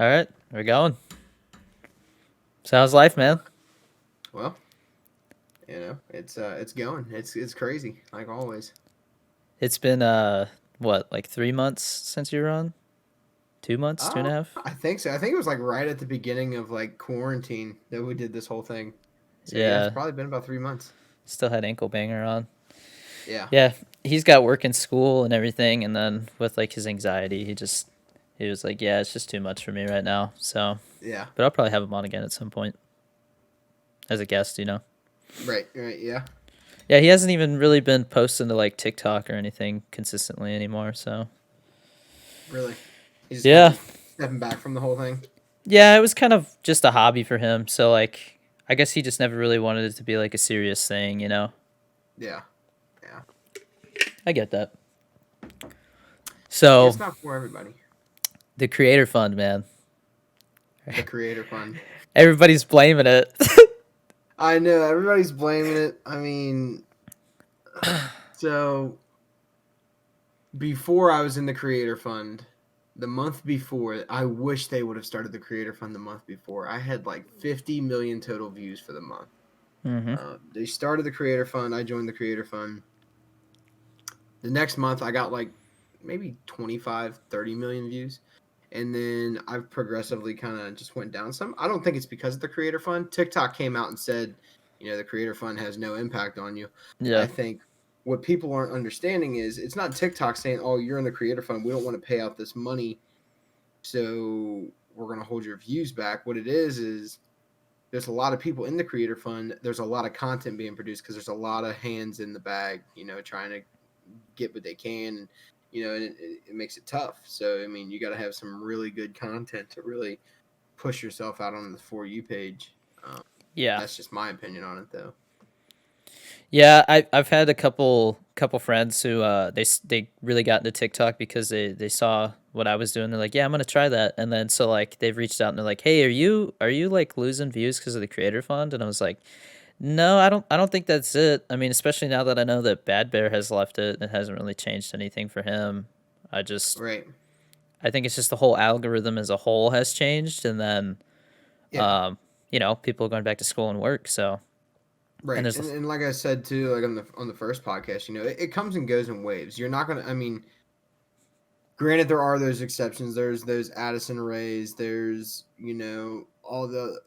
All right, we're going. So how's life, man? Well, it's going. It's crazy, like always. It's been what, like 3 months since you were on? 2 months, two and a Uh, half? I think so. I think it was like right at the beginning of like quarantine that we did this whole thing. So yeah, it's Yeah, probably been about 3 months. still had ankle banger on. Yeah, Yeah, he's got work in school and everything, and then with like his anxiety, he was like, yeah, it's just too much for me right now. So, yeah, but I'll probably have him on again at some point as a guest. right, yeah, Yeah, he hasn't even really been posting to like TikTok or anything consistently anymore. So, really. He's just kind yeah, of stepping back from the whole thing. yeah, it was kind of just a hobby for him. So like, I guess he just never really wanted it to be like a serious thing. Yeah, yeah, I get that. yeah. So It's not for everybody. the creator fund, man, The creator fund. everybody's blaming it. I know everybody's blaming it. I mean, so before I was in the creator fund, the month before, I wish they would have started the creator fund the month before. I had like 50 million total views for the month. hmm They started the creator fund. I joined the creator fund. The next month, I got like maybe 25, 30 million views. And then I've progressively kind of just went down some. I don't think it's because of the creator fund. TikTok came out and said, the creator fund has no impact on you. I Yeah, think what people aren't understanding is it's not TikTok saying, "Oh, you're in the creator fund. We don't want to pay out this money, so we're going to hold your views back." What it is there's a lot of people in the creator fund. There's a lot of content being produced because there's a lot of hands in the bag, trying to get what they can, and it makes it tough. So I mean, you got to have some really good content to really push yourself out on the for you page. Um, yeah, that's just my opinion on it, though. yeah. I've had a couple friends who they really got into TikTok because they saw what I was doing. They're like, yeah, I'm gonna try that. And then so like they've reached out and they're like, hey, are you like losing views because of the creator fund? And I was like, no, I don't think that's it. I mean, especially now that I know that Bad Bear has left it, it hasn't really changed anything for him. I just Right? I think it's just the whole algorithm as a whole has changed, and then Yeah. people are going back to school and work. So and Right. there's And like I said too, like on the first podcast, it comes and goes in waves. You're not gonna. I mean, granted, there are those exceptions. There's those Addison Rays. There's all the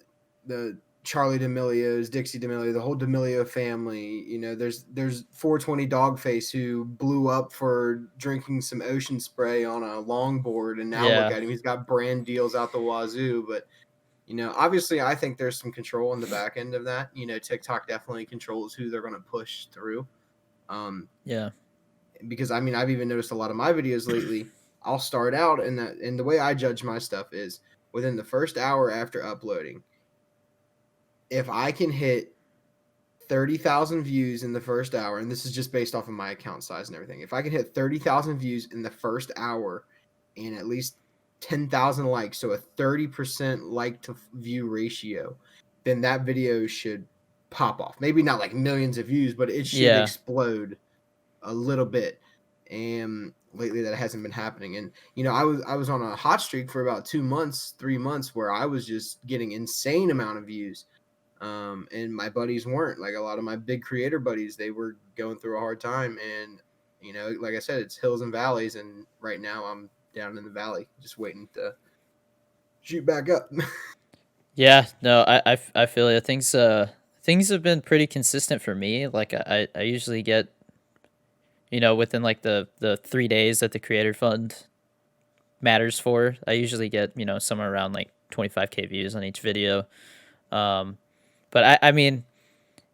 Charlie D'Amelios, Dixie D'Amelio, the whole D'Amelio family. There's 420 Dogface who blew up for drinking some ocean spray on a longboard, and now look yeah, at him. He's got brand deals out the wazoo. But obviously, I think there's some control on the back end of that. TikTok definitely controls who they're going to push through. Um, yeah, because I mean, I've even noticed a lot of my videos lately. I'll start out, and the way I judge my stuff is within the first hour after uploading. If I can hit 30,000 views in the first hour, and this is just based off of my account size and everything. If I can hit 30,000 views in the first hour and at least 10,000 likes, so a 30% like to view ratio, then that video should pop off. Maybe not like millions of views, but it should yeah, explode a little bit. And lately that hasn't been happening. And I was on a hot streak for about 2 months, 3 months, where I was just getting insane amount of views. And my buddies weren't. Like a lot of my big creator buddies, they were going through a hard time. And like I said, it's hills and valleys. And right now I'm down in the valley, just waiting to shoot back up. yeah. No, I feel it. Things have been pretty consistent for me. Like I usually get within like the 3 days that the creator fund matters for. I usually get somewhere around like 25K views on each video. Um, but I mean,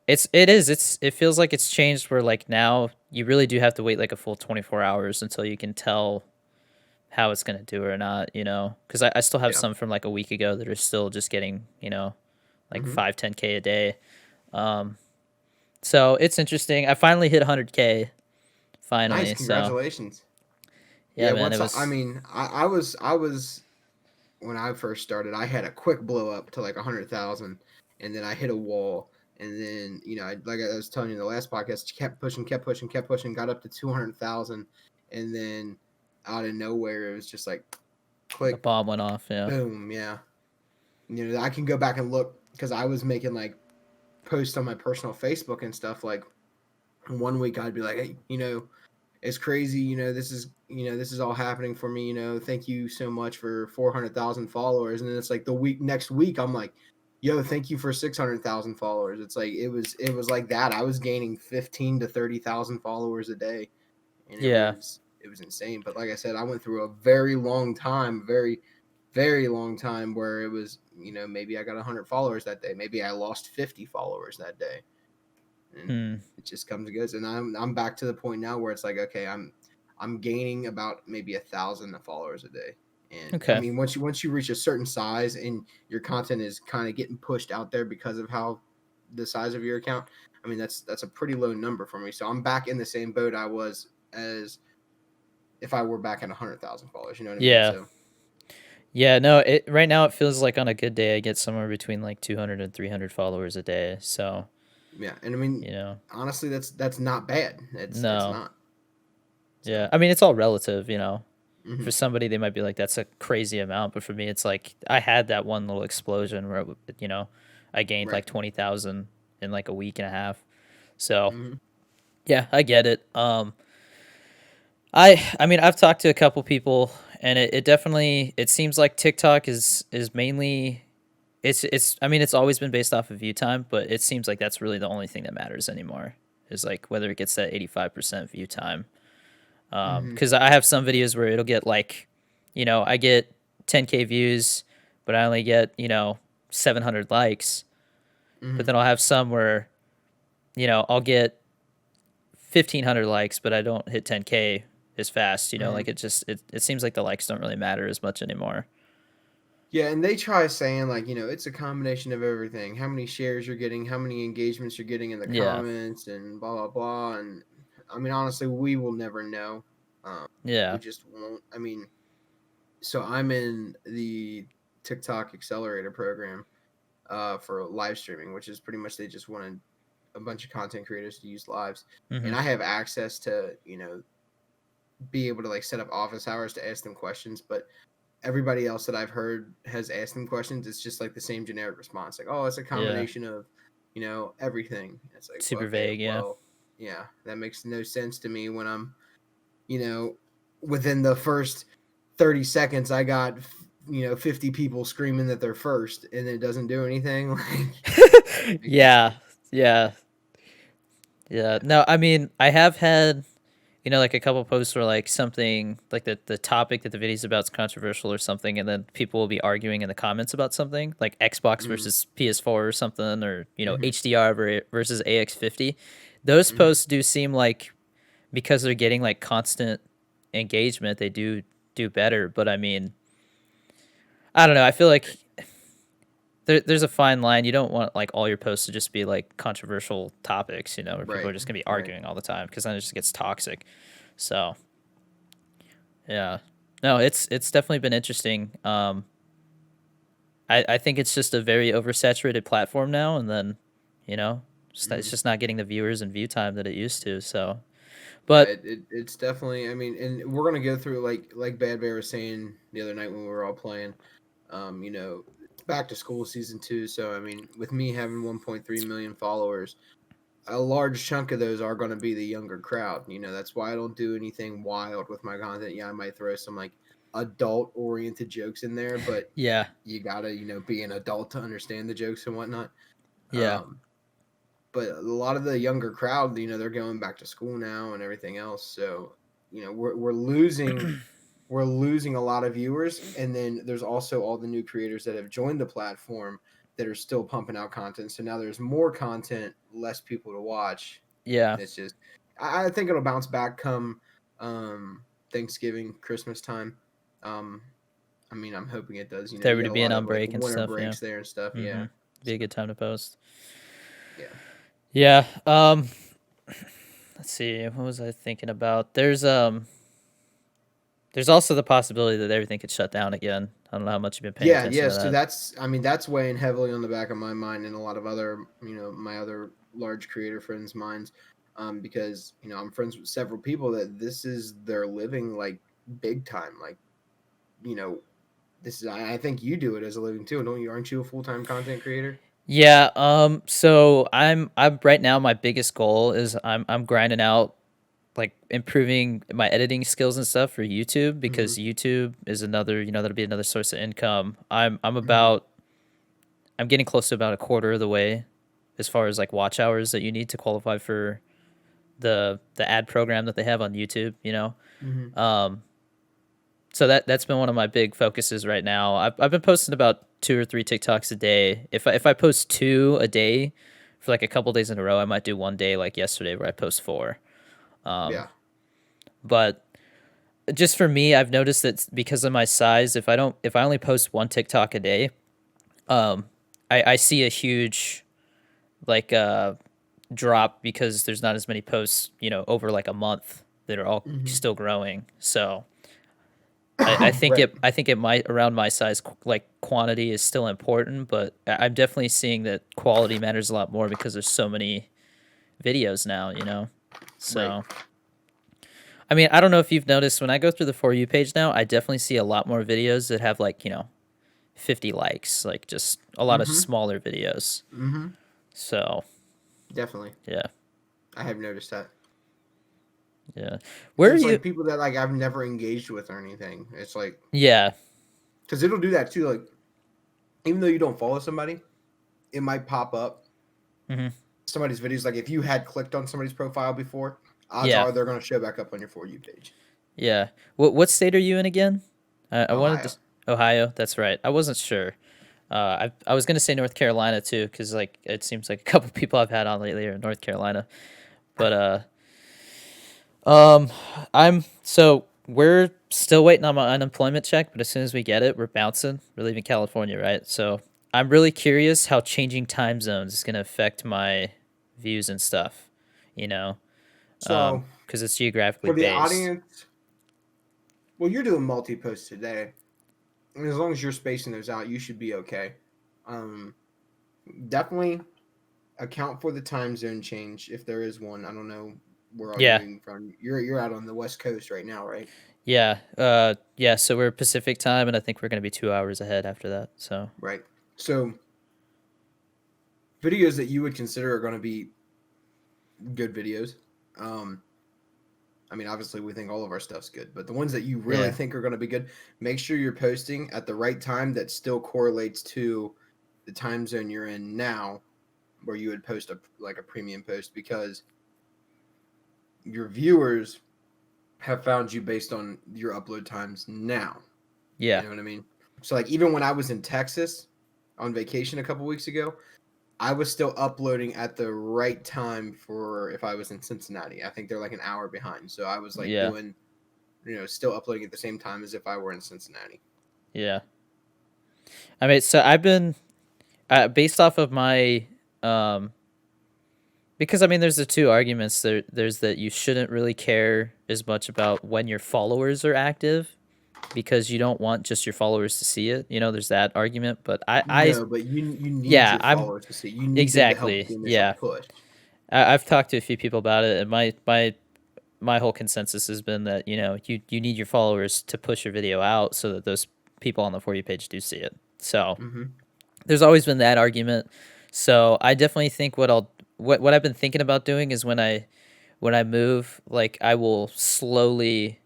it feels like it's changed where like now you really do have to wait like a full 24 hours until you can tell how it's gonna do or not. Because I still have Yeah. some from like a week ago that are still just getting like Hmm. 5-10K a day. Um, so it's interesting. I finally hit 100K Nice. finally. So Congratulations. yeah, Yeah. man, it I was mean, I was when I first started, I had a quick blow up to like 100,000, and then I hit a wall, and then like I was telling you in the last podcast, kept pushing, kept pushing, got up to 200,000, and then out of nowhere, it was just like The click, bomb went off. Yeah. boom, yeah. You know, I can go back and look because I was making like posts on my personal Facebook and stuff. Like one week I'd be like, hey, you know, it's crazy. This is all happening for me. Thank you so much for 400,000 followers. And then it's like next week, I'm like, yo, thank you for 600,000 followers. It's like it was like that. I was gaining 15 to 30,000 followers a day, and Yeah. it was insane. But like I said, I went through a very long time, very very long time where it was, maybe I got 100 followers that day, maybe I lost 50 followers that day, and Hmm. it just comes and goes. And I'm back to the point now where it's like, okay, I'm gaining about maybe 1,000 followers a day. And I Okay. mean, once you reach a certain size and your content is kind of getting pushed out there because of how the size of your account, I mean, that's a pretty low number for me. So I'm back in the same boat I was as if I were back at 100,000 followers. You know what I mean? Yeah. So Yeah. No. It right now it feels like on a good day I get somewhere between like 200 and 300 followers a day. So yeah, and I mean, you know, honestly, that's not bad. It's no. not. So Yeah. I mean, it's all relative. You know, hmm for somebody they might be like that's a crazy amount, but for me it's like I had that one little explosion where you know I gained right. like 20,000 in like a week and a half. So hmm yeah, I get it. I mean I've talked to a couple people and it definitely it seems like TikTok is mainly it's I mean it's always been based off of view time, but it seems like that's really the only thing that matters anymore is like whether it gets that 85% view time. hmm Because I have some videos where it'll get like, you know, I get 10K views, but I only get, you know, 700 likes. But hmm then I'll have some where, you know, I'll get 1,500 likes, but I don't hit 10K as fast. You know, hmm like it seems like the likes don't really matter as much anymore. Yeah, and they try saying like, it's a combination of everything. How many shares you're getting, how many engagements you're getting in the Yeah, comments, and blah blah blah. And I mean, honestly, we will never know. We yeah, just won't. I mean, so I'm in the TikTok Accelerator program for live streaming, which is pretty much they just wanted a bunch of content creators to use lives, hmm and I have access to be able to like set up office hours to ask them questions, but everybody else that I've heard has asked them questions, it's just like the same generic response, like, "Oh, it's a yeah, combination of, everything." It's like, well, super okay, vague. Yeah, well, yeah, that makes no sense to me when I'm, you know, within the first 30 seconds, I got, 50 people screaming that they're first, and it doesn't do anything. Like, doesn't make any yeah, sense. yeah, yeah. No, I mean I have had you know, like a couple posts where like something like the topic that the video's about is controversial or something, and then people will be arguing in the comments about something like Xbox Mm-hmm. versus PS4 or something, or you know Mm-hmm. HDR versus AX50. Those Mm-hmm. posts do seem like because they're getting like constant engagement, they do better. But I mean, I don't know. I feel like there's a fine line. You don't want like all your posts to just be like controversial topics, you know, where people Right. are just gonna be Right. arguing all the time because then it just gets toxic. So yeah. No, it's definitely been interesting. I think it's just a very oversaturated platform now, and then, you know, it's Mm-hmm. just not getting the viewers and view time that it used to. So, Yeah, but it's definitely. I mean, and we're gonna go through like Bad Bear was saying the other night when we were all playing. It's back to school season 2, so I mean, with me having 1.3 million followers, a large chunk of those are going to be the younger crowd. That's why I don't do anything wild with my content. Yeah, I might throw some like adult oriented jokes in there, but yeah, you gotta be an adult to understand the jokes and whatnot. yeah, Um, but a lot of the younger crowd, they're going back to school now and everything else. So, we're losing a lot of viewers, and then there's also all the new creators that have joined the platform that are still pumping out content. So now there's more content, less people to watch, yeah. and it's just I think it'll bounce back come Thanksgiving, Christmas time. Um, I mean, I'm hoping it does. If they You were get to a be lot in of on like break and winter stuff, yeah. breaks there and stuff. Mm-hmm. Yeah. Be a So good time to post. yeah. Yeah. Let's see. What was I thinking about? There's also the possibility that everything could shut down again. I don't know how much you've been paying Yeah, attention yeah. to So that. I mean, that's weighing heavily on the back of my mind and a lot of other, my other large creator friends' minds, because I'm friends with several people that this is their living like big time. Like, you know, this is I think you do it as a living too, don't you? Aren't you a full-time content creator? Yeah, so I'm right now my biggest goal is I'm grinding out like improving my editing skills and stuff for YouTube Mhm. because YouTube is another, that'll be another source of income. Mhm. I'm getting close to about a quarter of the way as far as like watch hours that you need to qualify for the ad program that they have on YouTube. Mhm. Um so that's been one of my big focuses right now. I've been posting about 2 or 3 TikToks a day. If I post 2 a day for like a couple days in a row, I might do one day like yesterday where I post 4. Um, Yeah. but just for me, I've noticed that because of my size, if I only post one TikTok a day, um, I see a huge like drop because there's not as many posts, over like a month that are all Mhm. still growing. So I think Right. it might around my size like quantity is still important, but I'm definitely seeing that quality matters a lot more because there's so many videos now. Right. So I mean, I don't know if you've noticed when I go through the For You page now, I definitely see a lot more videos that have like, 50 likes, like just a lot of Mhm. smaller videos. Mhm. So, Definitely. yeah. I have noticed that. Yeah. Cuz Where are it's you? like people that like I've never engaged with or anything. It's like Yeah. cuz it'll do that too, like even though you don't follow somebody, it might pop up Hmm. somebody's videos. Like if you had clicked on somebody's profile before, odds Yeah. are they're going to show back up on your For You page. Yeah. What state are you in again? I wanted to Ohio. Ohio. That's right. I wasn't sure. I was gonna say North Carolina too, because like it seems like a couple people I've had on lately are in North Carolina. But um, we're still waiting on my unemployment check, but as soon as we get it, we're bouncing. We're leaving California, right? So I'm really curious how changing time zones is gonna affect my views and stuff. You know, So, because it's geographically for the based. audience, well you're doing multi-post today. And as long as you're spacing those out, you should be okay. Um definitely account for the time zone change if there is one. I don't know where all you're Yeah, moving from. You're out on the West Coast right now, right? yeah, yeah. So we're Pacific time, and I think we're gonna be 2 hours ahead after that. So Right. So videos that you would consider are going to be good videos. Um, I mean, obviously, we think all of our stuff's good, but the ones that you really yeah, think are going to be good, make sure you're posting at the right time that still correlates to the time zone you're in now, where you would post a premium post because your viewers have found you based on your upload times now. You yeah, know what I mean? So like even when I was in Texas on vacation a couple weeks ago, I was still uploading at the right time for if I was in Cincinnati. I think they're like an hour behind. So I was like yeah, doing, still uploading at the same time as if I were in Cincinnati. yeah. I mean, so I've been based off of my um because I mean, there's the two arguments. There's that you shouldn't really care as much about when your followers are active because you don't want just your followers to see it. There's that argument. But No, but you need yeah, your I'm followers to see. You need them to help with exactly, the initial yeah. push. I've talked to a few people about it, and my whole consensus has been that you need your followers to push your video out so that those people on the For You page do see it. So Hmm. there's always been that argument. So I definitely think what I've been thinking about doing is when I move, like I will slowly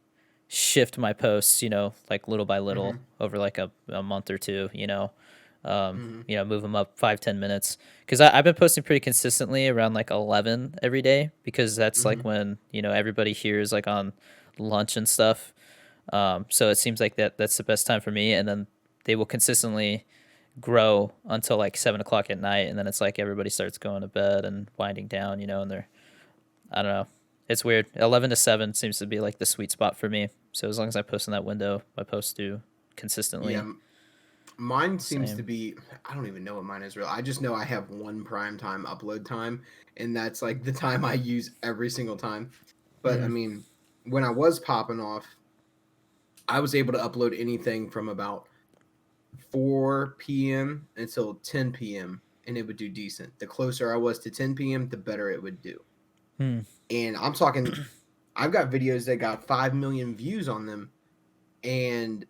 shift my posts, like little by little Hmm. over like a month or two. Hmm. Move them up 5-10 minutes because I've been posting pretty consistently around like 11 every day because that's like Hmm. when everybody here is like on lunch and stuff. So it seems like that's the best time for me, and then they will consistently grow until like 7 o'clock at night, and then it's like everybody starts going to bed and winding down, and they're I don't know. It's weird. 11 to 7 seems to be like the sweet spot for me. So as long as I post in that window, my posts do Yeah, consistently mine the seems to same. be, I don't even know what mine is real. I just know I have one prime time upload time, and that's like the time I use every single time. But I Hmm. mean, when I was popping off, I was able to upload anything from about 4 p.m. until 10 p.m. and it would do decent. The closer I was to 10 p.m., the better it would do. Hmm. And I'm talking, I've got videos that got 5 million views on them, and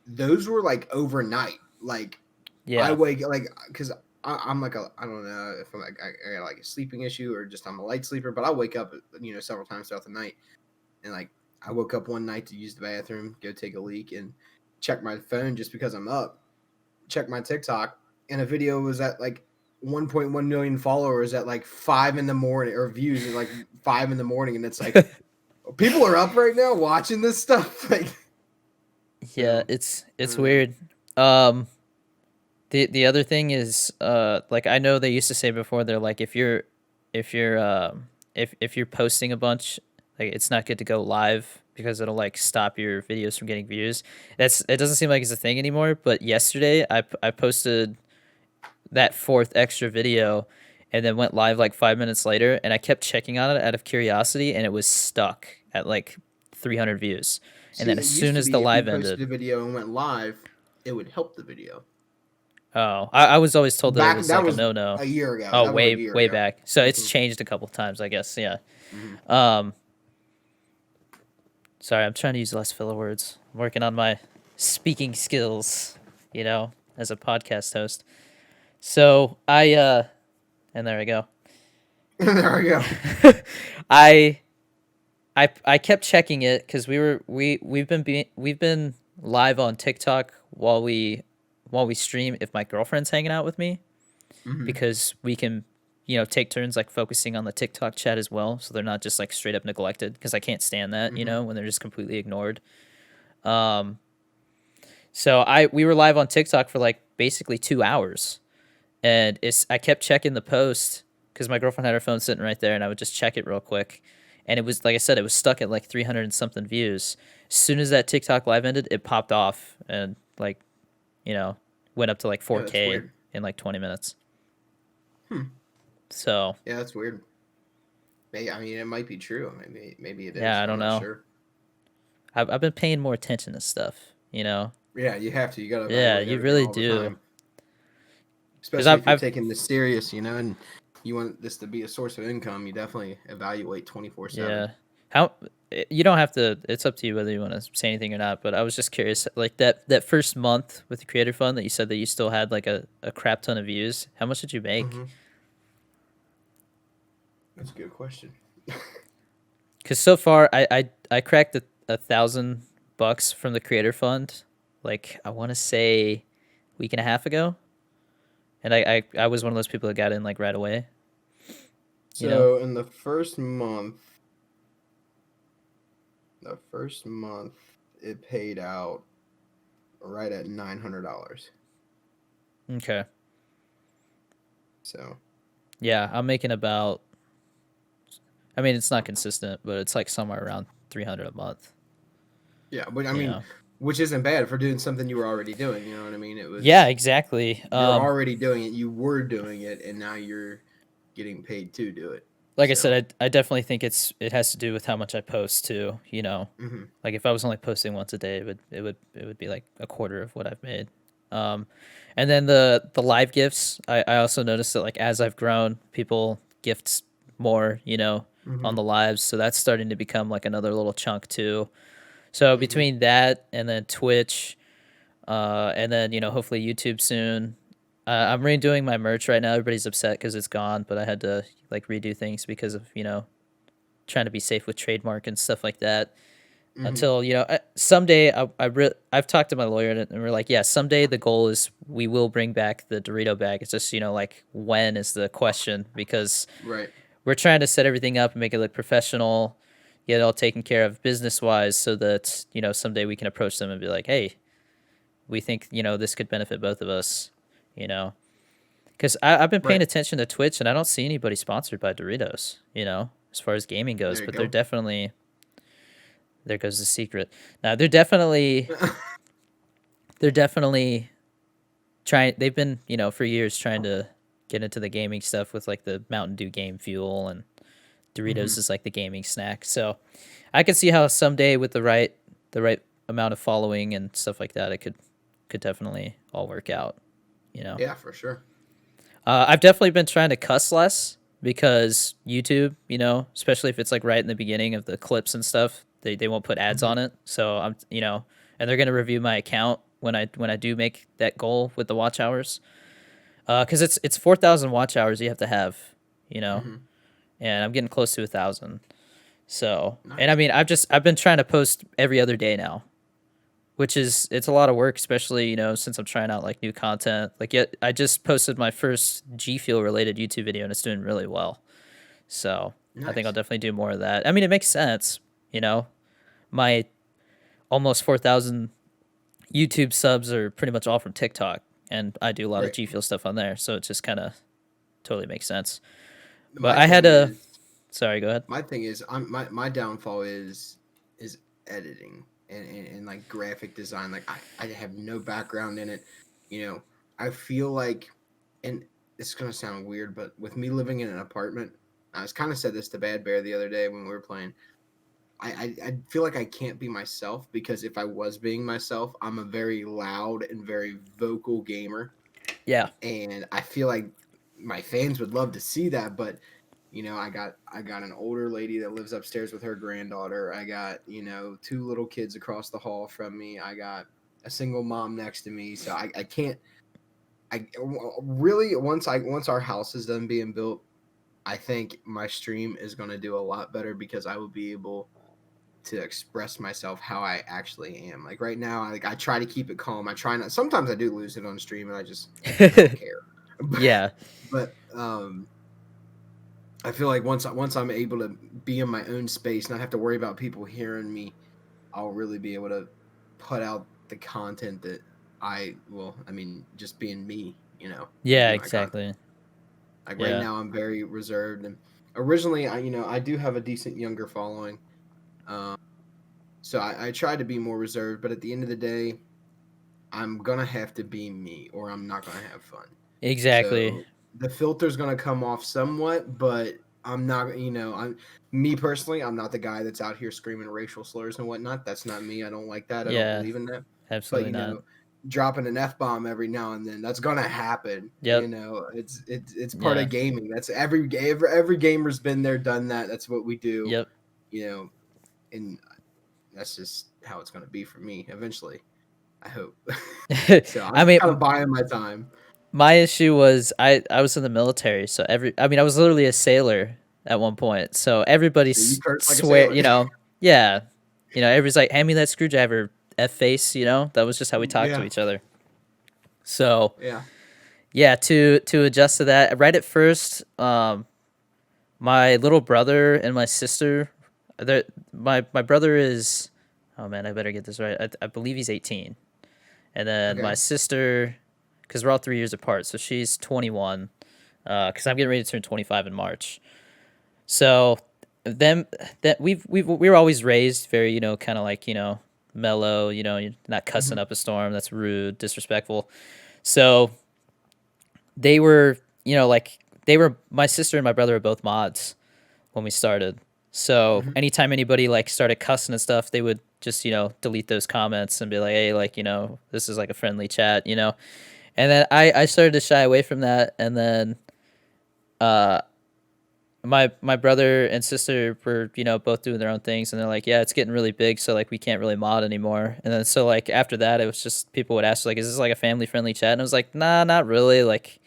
those were like overnight. Like I Yeah. wake like because I'm like I don't know if I'm like I got like a sleeping issue or just I'm a light sleeper, but I wake up several times throughout the night, and like I woke up one night to use the bathroom, go take a leak, and check my phone just because I'm up. Check my TikTok, and a video was at like 1.1 million followers at like 5 in the morning, or views at like 5 in the morning, and it's like people are up right now watching this stuff. Like, Yeah, so I it's don't know. weird. The other thing is like I know they used to say before they're like if you're if you're posting a bunch, like it's not good to go live because it'll like stop your videos from getting views. It doesn't seem like it's a thing anymore, but yesterday I posted that fourth extra video and then went live like 5 minutes later, and I kept checking on it out of curiosity, and it was stuck at like 300 views. And See, then as it used soon to as the be if you live posted ended, a video and went live, it would help the video. oh, I was always told that it Back was that like a was no-no. a year ago. Oh, That was like a year way ago. back. So it's Hmm. changed a couple times, I guess. Yeah. Hmm. Um, sorry, I'm trying to use less filler words. I'm working on my speaking skills, as a podcast host. So and there I go. There we go. I I kept checking it because we've been live on TikTok while we stream if my girlfriend's hanging out with me, Hmm. because we can take turns like focusing on the TikTok chat as well, so they're not just like straight up neglected, because I can't stand that, Hmm. when they're just completely ignored. Um so we were live on TikTok for like basically 2 hours, and I kept checking the post because my girlfriend had her phone sitting right there, and I would just check it real quick, and it was like I said, it was stuck at like 300 and something views. As soon as that TikTok live ended, it popped off and like you know went up to like Yeah, that's 4K weird. in like 20 minutes. Hmm. So Yeah, that's weird. Maybe, I mean, it might be true. Maybe it yeah, is. I I'm don't not know. sure. I've been paying more attention to stuff. Yeah, you have to. You got to Yeah, evaluate you everything really all the do. time, Because especially if you're I've taking this serious, and you want this to be a source of income. You definitely evaluate 24/7. Yeah. How you don't have to, it's up to you whether you want to say anything or not, but I was just curious, like that first month with the Creator Fund that you said that you still had like a crap ton of views. How much did you make? Hmm. That's a good question. Cuz so far I cracked $1,000 from the Creator Fund, like I want to say week and a half ago, and I was one of those people that got in like right away, you know. So in the first month, it paid out right at $900. Okay. So Yeah, I'm making about, I mean, it's not consistent, but it's like somewhere around 300 a month, yeah, but I you mean, know. which isn't bad for doing something you were already doing. You know what I mean? Yeah, exactly. You're already doing it. You were doing it, and now you're getting paid to do it. Like I So, said, I definitely think it has to do with how much I post too. hmm. Like if I was only posting once a day, it would be like a quarter of what I've made. Um, and then the live gifts, I also noticed that like as I've grown, people gift more Hmm. on the lives, so that's starting to become like another little chunk too. So Hmm. between that and then Twitch, and then hopefully YouTube soon. I'm redoing my merch right now. Everybody's upset because it's gone, but I had to like redo things because of trying to be safe with trademark and stuff like that. Hmm. Until someday, I've talked to my lawyer, and we're like, yeah, someday the goal is we will bring back the Dorito bag. It's just like when is the question, because Right. we're trying to set everything up and make it look professional, get it all taken care of business wise, so that someday we can approach them and be like, hey, we think this could benefit both of us, you know because I've been paying Right. attention to Twitch, and I don't see anybody sponsored by Doritos, as far as gaming goes, There you but they're go. definitely, there goes the secret. Now they're definitely trying, they've been for years trying to get into the gaming stuff with like the Mountain Dew game fuel, and Hmm. Doritos is like the gaming snack. So I can see how someday with the right amount of following and stuff like that, it could definitely all work out, you know. Yeah, for sure. I've definitely been trying to cuss less because YouTube, especially if it's like right in the beginning of the clips and stuff, they won't put ads Hmm. on it. So and they're gonna review my account when I do make that goal with the watch hours. Because it's 4,000 watch hours you have to have, you know, Hmm. and I'm getting close to 1,000. So, and I Nice. mean, I've been trying to post every other day now, which is it's a lot of work, especially since I'm trying out like new content. Like, yet I just posted my first G Fuel related YouTube video, and it's doing really well. So I think I'll Nice. definitely do more of that. I mean, it makes sense, you know. My almost 4,000 YouTube subs are pretty much all from TikTok, and I do a lot of Right. G Fuel stuff on there, so it just kind of totally makes sense. But My I had thing a is, sorry, go ahead. my downfall is editing and like graphic design. Like I have no background in it. You know, I feel like, and it's gonna sound weird, but with me living in an apartment, I was kind of said this to Bad Bear the other day when we were playing. I feel like I can't be myself because if I was being myself, I'm a very loud and very vocal gamer, Yeah, and I feel like my fans would love to see that, but I got an older lady that lives upstairs with her granddaughter. I got, two little kids across the hall from me. I got a single mom next to me. So I can't really once our house is done being built, I think my stream is going to do a lot better because I will be able to express myself how I actually am. Like right now, I try to keep it calm. I try not. Sometimes I do lose it on stream, and I don't care. yeah, But I feel like once I'm able to be in my own space, not have to worry about people hearing me, I'll really be able to put out the content that I mean, just being me, and yeah, do my content. exactly. Like right Yeah, now, I'm very reserved, and originally, I do have a decent younger following, um, so I try to be more reserved. But at the end of the day, I'm gonna have to be me, or I'm not gonna have fun. exactly. So the filter's gonna come off somewhat, but I'm not. I'm me personally. I'm not the guy that's out here screaming racial slurs and whatnot. That's not me. I don't like that. I don't Yeah, believe in that. But absolutely not. dropping an f bomb every now and then, that's gonna happen. Yep. It's part Yeah. of gaming. That's every gamer's been there, done that. That's what we do. Yep. You know, and that's just how it's gonna be for me eventually. I hope. So I'm I just kind mean, of buying my time. my issue was I was in the military, so I mean, I was literally a sailor at one point. So everybody So you curse like a swear, sailor. yeah, everybody's like, "Hand me that screwdriver, f face," That was just how we talked to Yeah, each other. So yeah. yeah, to adjust to that, right at first, my little brother and my sister, my brother is, oh man, I better get this right. I believe he's 18, and then my Okay. sister, because we're all 3 years apart, so she's 21. Because I'm getting ready to turn 25 in March. So them that we were always raised very kind of like mellow. You're not cussing Mhm. up a storm. That's rude, disrespectful. So they were like they were my sister and my brother were both mods when we started. So Mhm. anytime anybody like started cussing and stuff, they would just delete those comments and be like, hey, like this is like a friendly chat. And then I started to shy away from that, and then uh my brother and sister were both doing their own things, and they're like, yeah, it's getting really big, so like we can't really mod anymore. And then so like after that, it was just people would ask like, is this like a family friendly chat? And I was like, nah, not really, like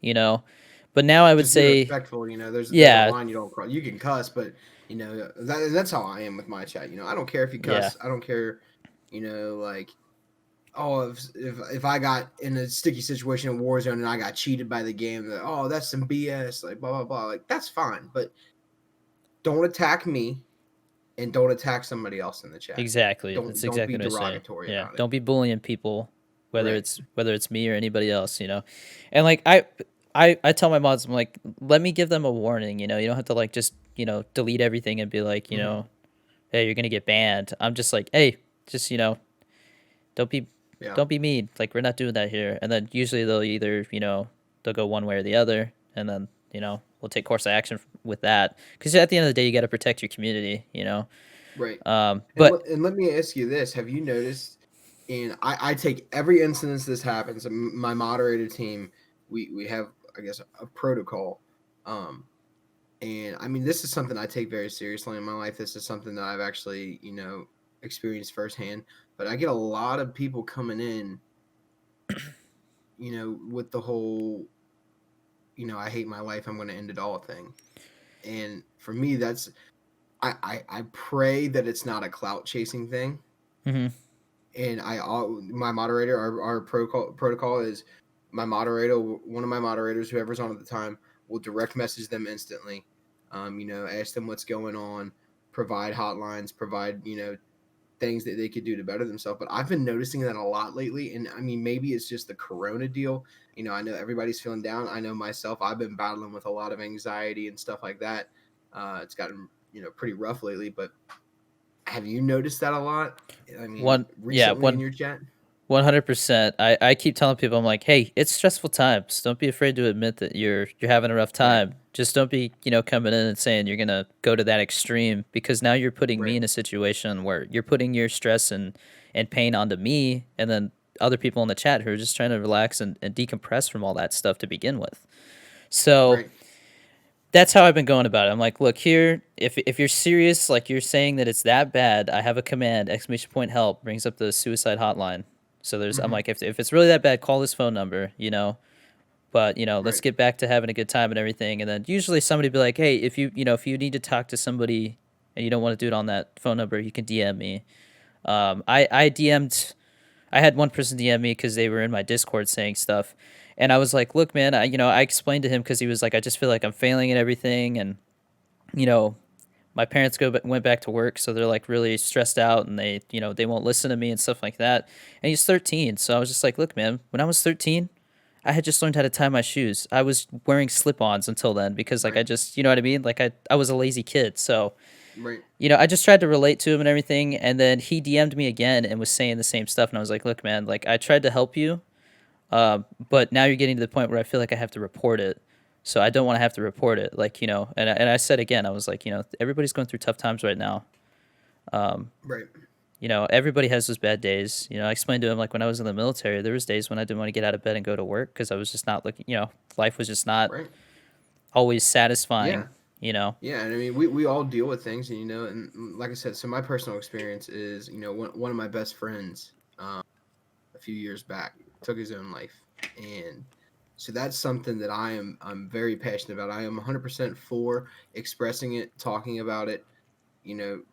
you know but now I would Just be say, respectful. There's a yeah, line you don't cross. You can cuss, but that's how I am with my chat. I don't care if you yeah, cuss. I don't care. Like, oh, if I got in a sticky situation in Warzone and I got cheated by the game, like, oh, that's some BS. Like blah blah blah. Like that's fine, but don't attack me and don't attack somebody else in the chat. exactly, that's Don't be exactly what I say. derogatory Yeah, about it. don't be bullying people, whether Right. it's me or anybody else. And like I tell my mods, I'm like, let me give them a warning. You don't have to like just delete everything and be like, Hmm. hey, you're gonna get banned. I'm just like, hey, just don't be Yeah. don't be mean. Like we're not doing that here. And then usually they'll either they'll go one way or the other, and then we'll take course of action with that. Because at the end of the day, you got to protect your community. Right. But And let me ask you this: have you noticed? And I take every instance this happens. My moderator team, we have, I guess, a protocol. Um, and I mean, this is something I take very seriously in my life. This is something that I've actually, experienced firsthand, but I get a lot of people coming in, with the whole, I hate my life, I'm going to end it all thing. And for me, that's, I pray that it's not a clout chasing thing. Mm-hmm. And my moderator, our protocol is my moderator, one of my moderators, whoever's on at the time, will direct message them instantly. Ask them what's going on, provide hotlines, provide, things that they could do to better themselves. But I've been noticing that a lot lately. And I mean, maybe it's just the Corona deal. I know everybody's feeling down. I know myself, I've been battling with a lot of anxiety and stuff like that. It's gotten, pretty rough lately. But have you noticed that a lot? I mean, One, yeah, recently in your chat? 100%. I keep telling people, I'm like, hey, it's stressful times. Don't be afraid to admit that you're having a rough Right, time. Just don't be, coming in and saying you're gonna go to that extreme, because now you're putting me right, in a situation where you're putting your stress and pain onto me, and then other people in the chat who are just trying to relax and decompress from all that stuff to begin with. So right, that's how I've been going about it. I'm like, look here, if you're serious, like you're saying that it's that bad, I have a command, exclamation point help, brings up the suicide hotline. So I'm hmm, like, if it's really that bad, call this phone number. But let's right, get back to having a good time and everything. And then usually somebody be like, hey, if you need to talk to somebody and you don't want to do it on that phone number, you can DM me. I DM'd. I had one person DM me because they were in my Discord saying stuff, and I was like, look, man, I explained to him because he was like, I just feel like I'm failing at everything, and you know, my parents went back to work, so they're like really stressed out, and they won't listen to me and stuff like that. And he's 13, so I was just like, look, man, when I was 13, I had just learned how to tie my shoes. I was wearing slip-ons until then because like I right, just, you know what I mean? Like I was a lazy kid, so right, I just tried to relate to him and everything, and then he DM'd me again and was saying the same stuff, and I was like, look, man, like I tried to help you, but now you're getting to the point where I feel like I have to report it. So I don't want to have to report it. Like, and I said again, I was like, everybody's going through tough times right now. Um, right, everybody has those bad days. I explained to him, like when I was in the military, there was days when I didn't want to get out of bed and go to work because I was just not looking, life was just not right. always Yeah, satisfying, yeah. And I mean, we all deal with things, and like I said, so my personal experience is, one of my best friends, a few years back took his own life, and so that's something that I'm very passionate about. I am 100% for expressing it, talking about it,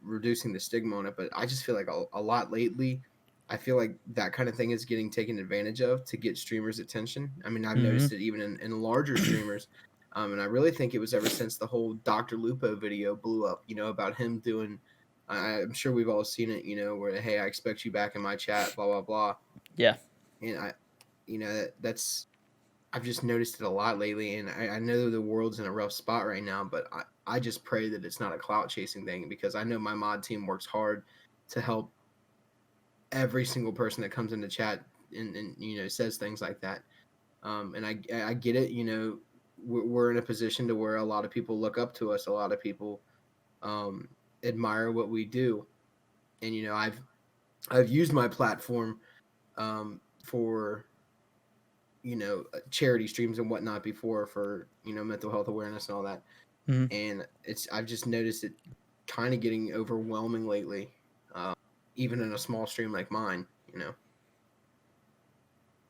reducing the stigma on it. But I just feel like a lot lately, I feel like that kind of thing is getting taken advantage of to get streamers' attention. I mean, I've Mm-hmm. noticed it even in larger streamers. And I really think it was ever since the whole Dr. Lupo video blew up, about him doing, I'm sure we've all seen it, where, hey, I expect you back in my chat, blah, blah, blah. Yeah. And that's, I've just noticed it a lot lately, and I know the world's in a rough spot right now, but I just pray that it's not a clout chasing thing, because I know my mod team works hard to help every single person that comes into chat and says things like that. And I get it. We're in a position to where a lot of people look up to us. A lot of people um, admire what we do, and I've used my platform for charity streams and whatnot before, for mental health awareness and all that. Mm-hmm. And I've just noticed it kind of getting overwhelming lately, uh, even in a small stream like mine.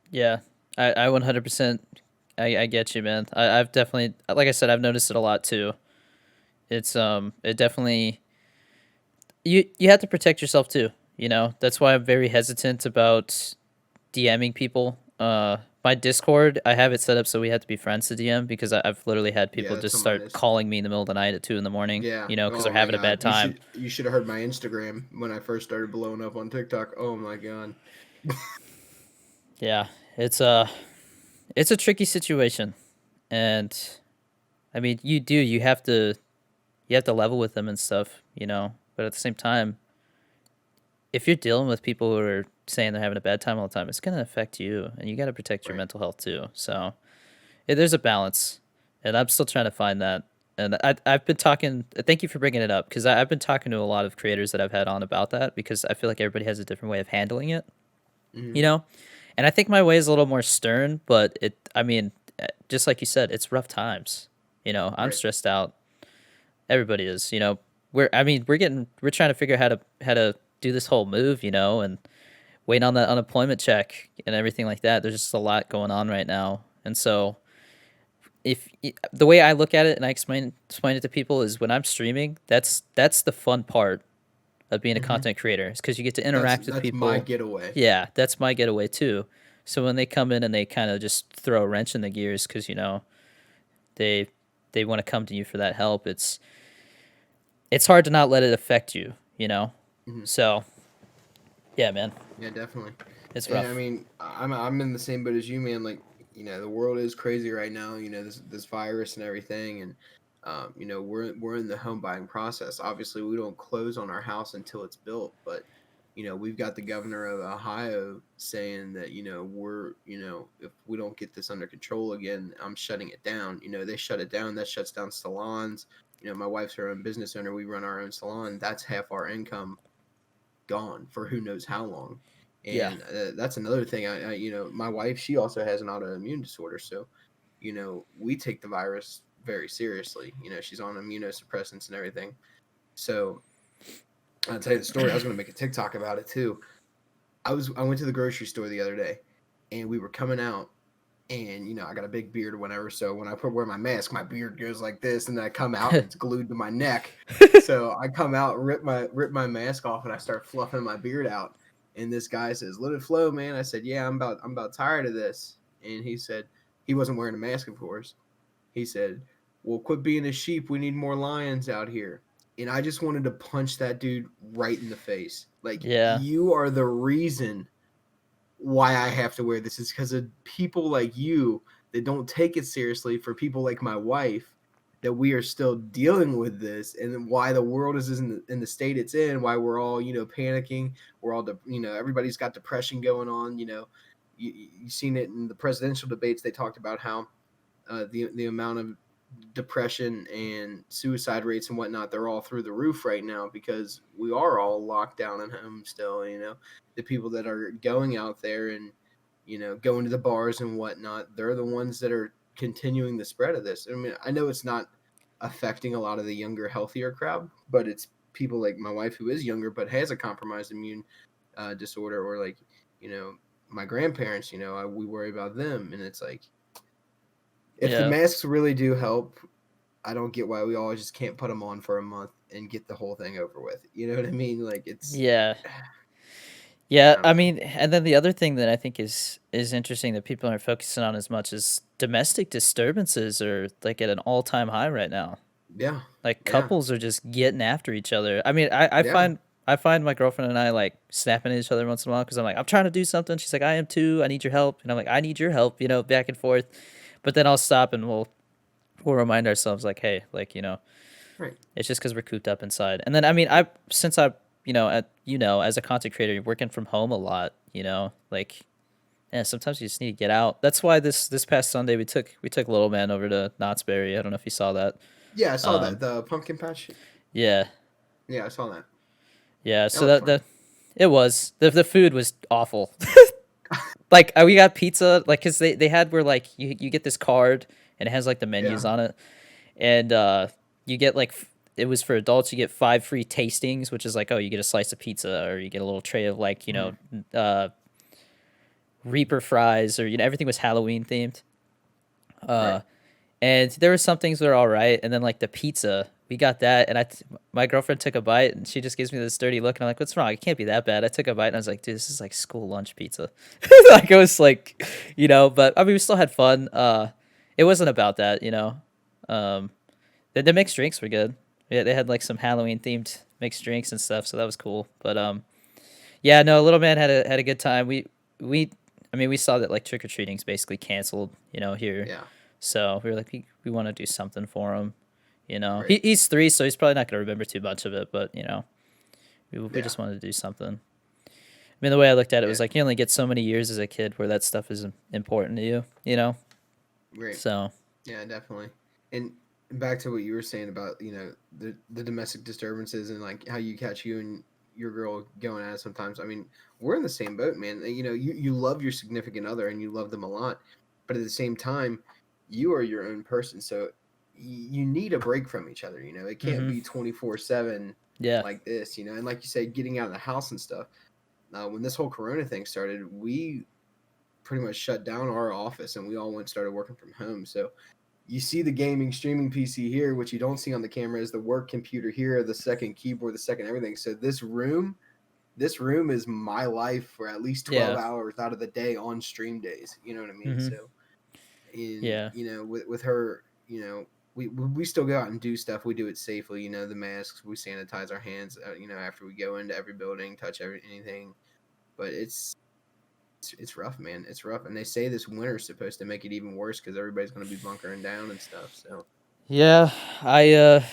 Yeah. I 100%. I get you, man. I've definitely, like I said, I've noticed it a lot too. It definitely, you have to protect yourself too. That's why I'm very hesitant about DMing people. My Discord, I have it set up so we have to be friends to DM, because I've literally had Yeah, people that's just what mine start is. calling me in the middle of the night at 2 in the morning. Yeah. Because Oh they're my having a god. bad You time. should have heard my Instagram when I first started blowing up on TikTok. Oh my god. Yeah, it's a tricky situation, and I mean, you have to level with them and stuff. But at the same time, if you're dealing with people who are saying they're having a bad time all the time, it's gonna affect you, and you got to protect your Right. mental health too. So there's a balance, and I'm still trying to find that. And I've been talking. Thank you for bringing it up, because I've been talking to a lot of creators that I've had on about that, because I feel like everybody has a different way of handling it. Hmm. You know, and I think my way is a little more stern, but I mean, just like you said, it's rough times. I'm Right. stressed out. Everybody is. We're trying to figure out how to do this whole move, and wait on that unemployment check and everything like that. There's just a lot going on right now, and so the way I look at it and I explain it to people is when I'm streaming, that's the fun part of being a Hmm. content creator, is because you get to That's interact with that's my people. getaway. Yeah, that's my getaway too. So when they come in and they kind of just throw a wrench in the gears because they they want to come to you for that help, it's hard to not let it affect you, you know. Hmm. So yeah, man, Yeah, definitely. it's And I rough. mean, I'm in the same boat as you, man. Like, the world is crazy right now. This virus and everything, and we're in the home buying process. Obviously, we don't close on our house until it's built, but we've got the governor of Ohio saying that if we don't get this under control again, I'm shutting it down. They shut it down. That shuts down salons. My wife's her own business owner. We run our own salon. That's half our income gone for who knows how long. Yeah, And that's another thing. My wife, she also has an autoimmune disorder, so we take the virus very seriously. She's on immunosuppressants and everything. So I'll tell you the story. I was going to make a TikTok about it too. I went to the grocery store the other day, and we were coming out, and I got a big beard or whatever. So when I wear my mask, my beard goes like this, and then I come out and it's glued to my neck. So I come out, rip my mask off, and I start fluffing my beard out. And this guy says, "Let it flow, man." I said, "Yeah, I'm about tired of this." And he said he wasn't wearing a mask, of course. He said, "Well, quit being a sheep. We need more lions out here." And I just wanted to punch that dude right in the face. Like, yeah, you are the reason why I have to wear this, is because of people like you that don't take it seriously, for people like my wife, that we are still dealing with this, and why the world is in the state it's in, why we're all panicking. We're all everybody's got depression going on. You've seen it in the presidential debates. They talked about how the amount of depression and suicide rates and whatnot, they're all through the roof right now, because we are all locked down at home still. The people that are going out there and going to the bars and whatnot, they're the ones that are continuing the spread of this. I mean, I know it's not affecting a lot of the younger, healthier crowd, but it's people like my wife, who is younger but has a compromised immune disorder, or like you know my grandparents. We worry about them, and it's like, if the yeah, masks really do help, I don't get why we all just can't put them on for a month and get the whole thing over with. You know what I mean? Like, it's, yeah. Yeah, I I don't know. mean, and then the other thing that I think is interesting that people aren't focusing on as much is domestic disturbances are like at an all-time high right now. Yeah, Like yeah, couples are just getting after each other. I mean, I yeah. find my girlfriend and I like snapping at each other once in a while because I'm like, I'm trying to do something. She's like, I am too. I need your help. And I'm like, I need your help. Back and forth. But then I'll stop and we'll remind ourselves like, hey, like Right. it's just because we're cooped up inside. And then I mean, I since I as a content creator, you're working from home a lot. Like yeah, sometimes you just need to get out. That's why this past Sunday we took little man over to Knott's Berry. I don't know if you saw that. Yeah, I saw that, Um, the pumpkin patch. yeah, Yeah, I saw that. yeah. That So looked that fun. the it was the food was awful. Like we got pizza, like because they had where like you get this card and it has like the menus Yeah. on it, and you get like it was for adults. You get 5 free tastings, which is like, oh, you get a slice of pizza or you get a little tray of like Hmm. uh Reaper fries, or everything was Halloween themed. Right. Uh, and there were some things that were all right, and then like the pizza, we got that, and my girlfriend took a bite, and she just gives me this dirty look, and I'm like, "What's wrong? It can't be that bad." I took a bite, and I was like, "Dude, this is like school lunch pizza." Like it was like, but I mean, we still had fun. It wasn't about that. Um, the mixed drinks were good. Yeah, they had like some Halloween themed mixed drinks and stuff, so that was cool. But yeah, no, little man had a good time. We I mean, we saw that like trick or treating's basically canceled, here. Yeah. So we were like, we want to do something for him. Right. He's 3, so he's probably not gonna remember too much of it. But we Yeah. just wanted to do something. I mean, the way I looked at it Yeah. was like you only get so many years as a kid where that stuff is important to you. Right. So Yeah, definitely. And back to what you were saying about the domestic disturbances, and like how you catch you and your girl going at it sometimes. I mean, we're in the same boat, man. You love your significant other and you love them a lot, but at the same time, you are your own person, so you need a break from each other. It can't hmm be 24/7. Yeah. like this, and like you say, getting out of the house and stuff. When this whole Corona thing started, we pretty much shut down our office and we all went started working from home. So you see the gaming streaming PC here, which you don't see on the camera, is the work computer here, the second keyboard, the second everything. So this room is my life for at least 12 Yeah. hours out of the day on stream days. You know what I mean? Mm-hmm. So in Yeah. with her, we still go out and do stuff. We do it safely. The masks, we sanitize our hands. After we go into every building, touch anything. But it's rough, man. It's rough, and they say this winter's supposed to make it even worse because everybody's going to be bunkering down and stuff. So Yeah. I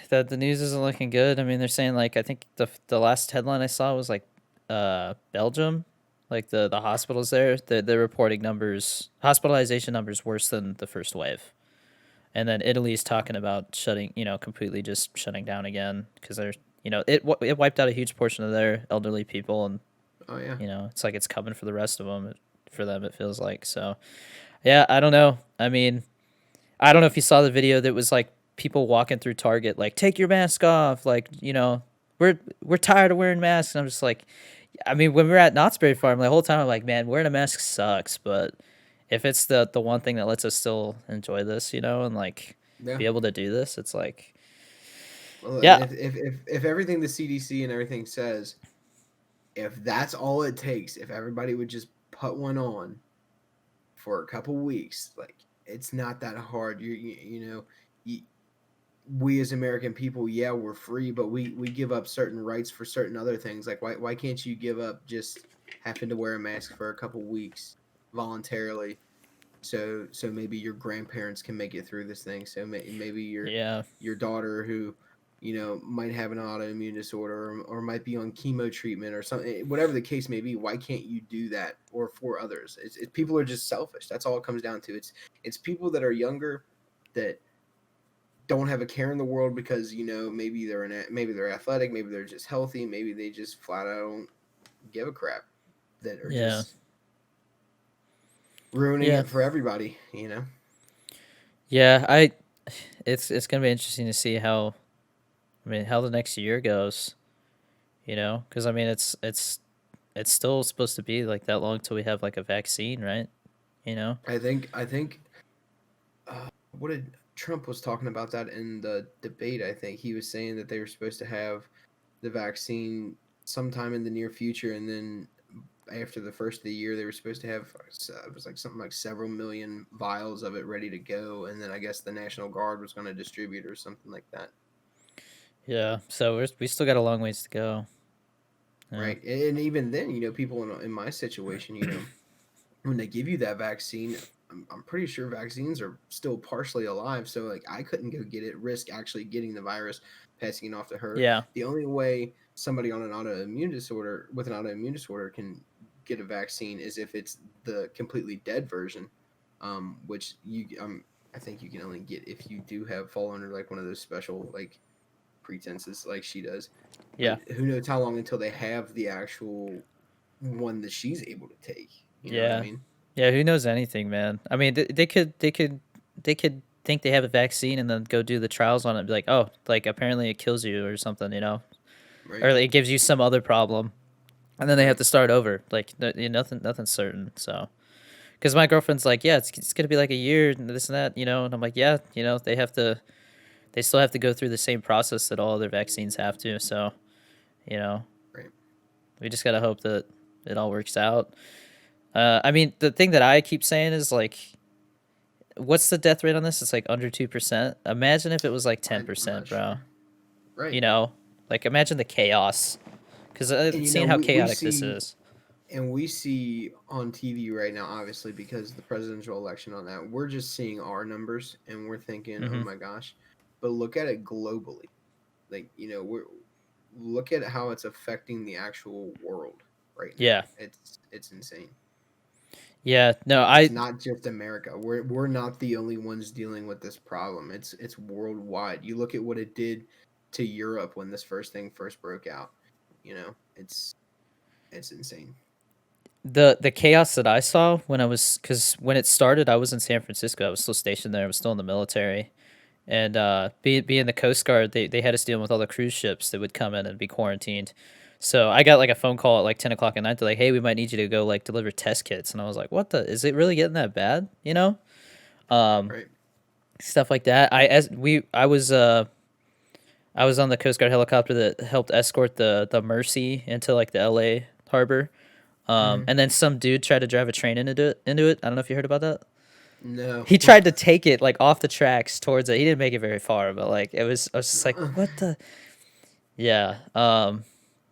the news isn't looking good. I mean, they're saying like I think the last headline I saw was like Belgium, like the hospitals there, they're reporting numbers, hospitalization numbers worse than the first wave. And then Italy's talking about shutting, completely just shutting down again because they're, it wiped out a huge portion of their elderly people, and oh yeah, it's like it's coming for the rest of them. For them, it feels like. So, yeah, I don't know. I mean, I don't know if you saw the video that was like people walking through Target, like take your mask off, like we're tired of wearing masks. And I'm just like, I mean, when we were at Knott's Berry Farm, the whole time I'm like, man, wearing a mask sucks, but if it's the one thing that lets us still enjoy this, and like yeah. be able to do this, it's like, Well, yeah, if everything the CDC and everything says, if that's all it takes, if everybody would just put one on for a couple weeks, like it's not that hard. You, we as American people, yeah, we're free, but we give up certain rights for certain other things. Like why can't you give up just having to wear a mask for a couple weeks voluntarily? So maybe your grandparents can make it through this thing. So maybe yeah, your daughter who might have an autoimmune disorder or might be on chemo treatment or something, whatever the case may be. Why can't you do that or for others? It's people are just selfish. That's all it comes down to. It's people that are younger that don't have a care in the world because maybe they're athletic, maybe they're just healthy, maybe they just flat out don't give a crap, that are yeah, just ruining yeah, it for everybody. yeah. It's gonna be interesting to see how, I mean, how the next year goes, because I mean, it's still supposed to be like that long till we have like a vaccine, right? You know? I think what did Trump was talking about that in the debate. I think he was saying that they were supposed to have the vaccine sometime in the near future, and then after the first of the year, they were supposed to have it was like something like several million vials of it ready to go, and then I guess the National Guard was going to distribute or something like that. Yeah. So we still got a long ways to go. Yeah. Right, and even then, people in my situation, when they give you that vaccine, I'm pretty sure vaccines are still partially alive. So like I couldn't go get it, risk actually getting the virus, passing it off to her. Yeah. The only way somebody on an autoimmune disorder with an autoimmune disorder can get a vaccine is if it's the completely dead version, which I think you can only get if you do have fall under like one of those special like pretenses like she does. But Yeah. who knows how long until they have the actual one that she's able to take. You know what I Yeah. mean? Yeah. Who knows anything, man? I mean, they could think they have a vaccine and then go do the trials on it and be like, oh, like apparently it kills you or something, or Right. it gives you some other problem, and then they have Right. to start over. Like nothing's certain. So, because my girlfriend's like, yeah, it's gonna be like a year and this and that, and I'm like, yeah, they still have to go through the same process that all other vaccines have to. So, you know, Right. we just gotta hope that it all works out. I mean, the thing that I keep saying is like, what's the death rate on this? It's like under 2%. Imagine if it was like ten I'm not percent, bro. sure. Right. You know, like imagine the chaos, because And seeing how we chaotic this see is. on TV right now, obviously because the presidential election on that, we're just seeing our numbers and we're thinking, oh Hmm. my gosh. But look at it globally. Like, we're look at how it's affecting the actual world right Yeah, now. It's insane. yeah. No, It's I not just America. We're not the only ones dealing with this problem. It's worldwide. You look at what it did to Europe when this first broke out. It's insane. the chaos that I saw when I was, because when it started, I was in San Francisco. I was still stationed there. I was still in the military, and being the Coast Guard, they had us dealing with all the cruise ships that would come in and be quarantined. So I got like a phone call at like 10 o'clock at night. They're like, "Hey, we might need you to go like deliver test kits," and I was like, "What the? Is it really getting that bad?" You know, um, Right. stuff like that. I was on the Coast Guard helicopter that helped escort the Mercy into like the L.A. harbor. Hmm. And then some dude tried to drive a train into it. Into it. I don't know if you heard about that. No. He tried to take it like off the tracks towards it. He didn't make it very far, but like it was. I was just like, what the? Yeah.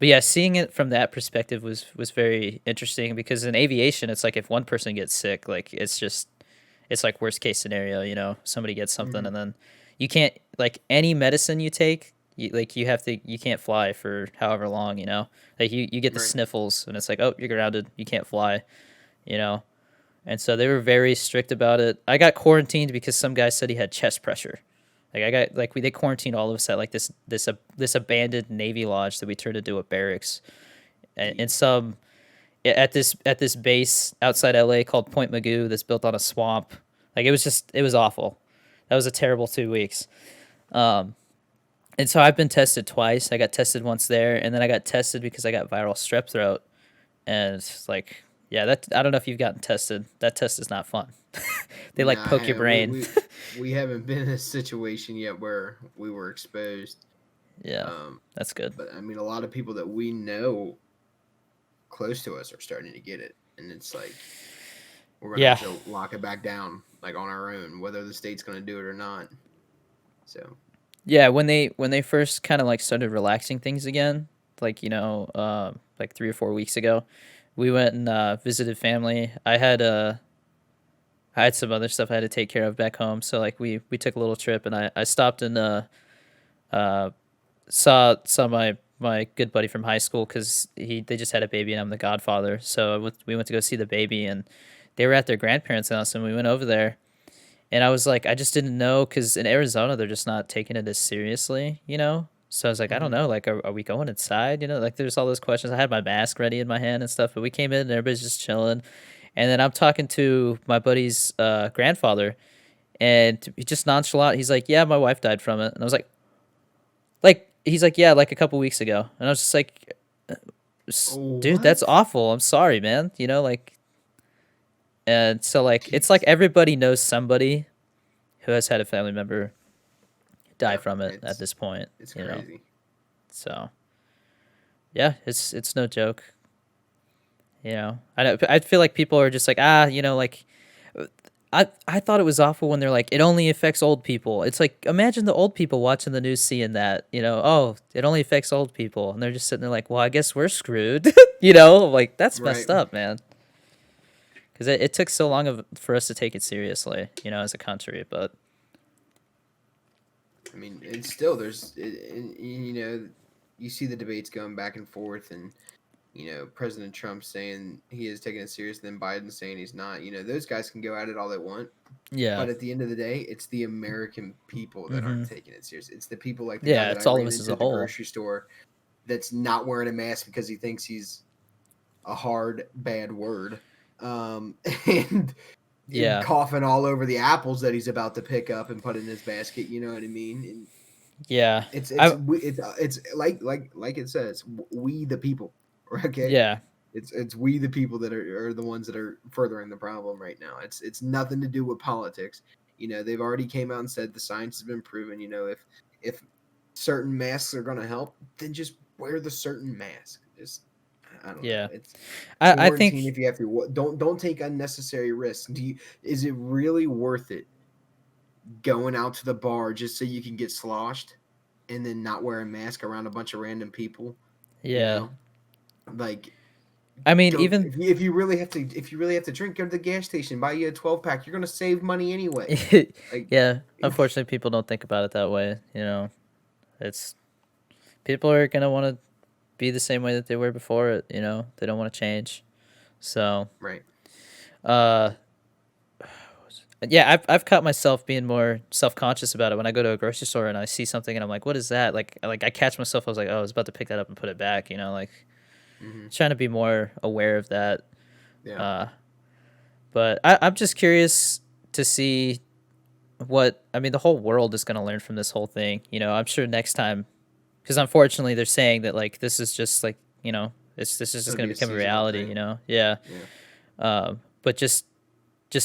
But yeah, seeing it from that perspective was very interesting because in aviation, it's like if one person gets sick, like it's like worst case scenario. You know, somebody gets something, Hmm. and then you can't like any medicine you take. You can't fly for however long. You know, like you get the Right. sniffles, and it's like, oh, you're grounded. You can't fly. You know, and so they were very strict about it. I got quarantined because some guy said he had chest pressure. Like I got like they quarantined all of us at like this abandoned Navy lodge that we turned into a barracks, and Jeez. some at this base outside LA called Point Magoo that's built on a swamp. Like it was awful. That was a terrible 2 weeks. Um, and so I've been tested twice. I got tested once there, and then I got tested because I got viral strep throat, and it's like, yeah, that I don't know if you've gotten tested. That test is not fun. They like Nah, poke your brain. we haven't been in a situation yet where we were exposed. Yeah, Um, that's good. but I mean, a lot of people that we know close to us are starting to get it, and it's like we're gonna Yeah, have to lock it back down, like on our own, whether the state's gonna do it or not. So, yeah. When they first kind of like started relaxing things again, like like 3 or 4 weeks ago, we went and visited family. I had some other stuff I had to take care of back home, so like we took a little trip, and I stopped and uh saw my good buddy from high school because they just had a baby and I'm the godfather. So we went to go see the baby and they were at their grandparents' house and we went over there and I was like, I just didn't know because in Arizona they're just not taking it as seriously, you know. So I was like, I don't mhm. know, like, are we going inside? You know, like there's all those questions. I had my mask ready in my hand and stuff, but we came in and everybody's just chilling. And then I'm talking to my buddy's grandfather, and he just nonchalant. He's like, "Yeah, my wife died from it," and I was like, he's like, "Yeah, like a couple weeks ago," and I was just like, "Dude, that's What? awful. I'm sorry, man." You know, like, and so like, it's like Jeez. everybody knows somebody who has had a family member die Yep. from it at this point. It's You know, crazy. so yeah, it's no joke. You know, I feel like people are just like, you know, like I thought it was awful when they're like, it only affects old people. It's like, imagine the old people watching the news seeing that, you know, oh, it only affects old people. And they're just sitting there like, well, I guess we're screwed. You know, like that's Right. messed up, man. Because it took so long for us to take it seriously, you know, as a country. But I mean, it's still you know, you see the debates going back and forth, and you know, President Trump saying he is taking it serious, and then Biden saying he's not. You know, those guys can go at it all they want, yeah. but at the end of the day, it's the American people that aren't Hmm. taking it serious. It's the people like the guy Yeah, that I it's all of ran us as into a at the whole. grocery store that's not wearing a mask because he thinks he's a hard bad word, and Yeah. coughing all over the apples that he's about to pick up and put in his basket. You know what I mean? And Yeah. it's I it's like it says, we the people. Okay, yeah. it's we the people that are the ones that are furthering the problem right now. It's nothing to do with politics. You know, they've already came out and said the science has been proven. You know, if certain masks are going to help, then just wear the certain mask. Just I don't know. Yeah. It's I quarantine think if you have to. Don't take unnecessary risks. Is it really worth it going out to the bar just so you can get sloshed and then not wear a mask around a bunch of random people? You yeah. know, like I mean, go even if you really have to drink, go to the gas station, buy you a 12 pack. You're gonna save money anyway. Like, yeah, unfortunately people don't think about it that way, you know. It's people are going to want to be the same way that they were before it, you know. They don't want to change. So, right. uh yeah, I've caught myself being more self-conscious about it when I go to a grocery store and I see something and I'm like, "What is that?" Like I catch myself, I was like, "Oh, I was about to pick that up and put it back," you know, like Hmm. trying to be more aware of that. Yeah. Uh but I'm just curious to see. what I mean, the whole world is gonna learn from this whole thing. You know, I'm sure next time, because unfortunately they're saying that like this is just like this is just It'll gonna be a become a seasonal reality. thing. Yeah. Yeah. But just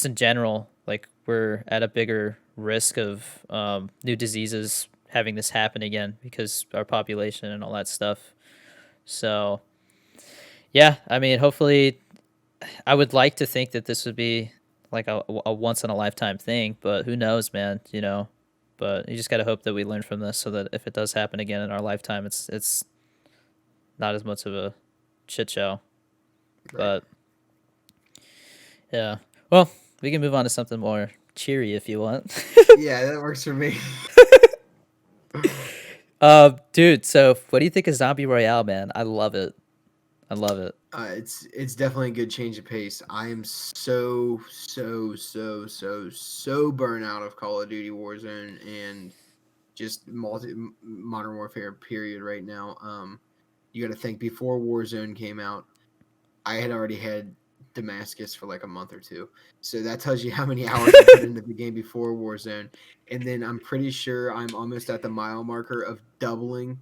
in general, like we're at a bigger risk of new diseases having this happen again because our population and all that stuff. So yeah, I mean, hopefully, I would like to think that this would be like a once in a lifetime thing, but who knows, man? You know, but you just gotta hope that we learn from this so that if it does happen again in our lifetime, it's not as much of a shit show. Right. But yeah, well, we can move on to something more cheery if you want. Yeah, that works for me. Dude, so what do you think of Zombie Royale, man? I love it. I love it. It's definitely a good change of pace. I am so burnt out of Call of Duty Warzone and just Modern Warfare period right now. You got to think before Warzone came out, I had already had Damascus for like a month or two. So that tells you how many hours I put into the game before Warzone. And then I'm pretty sure I'm almost at the mile marker of doubling.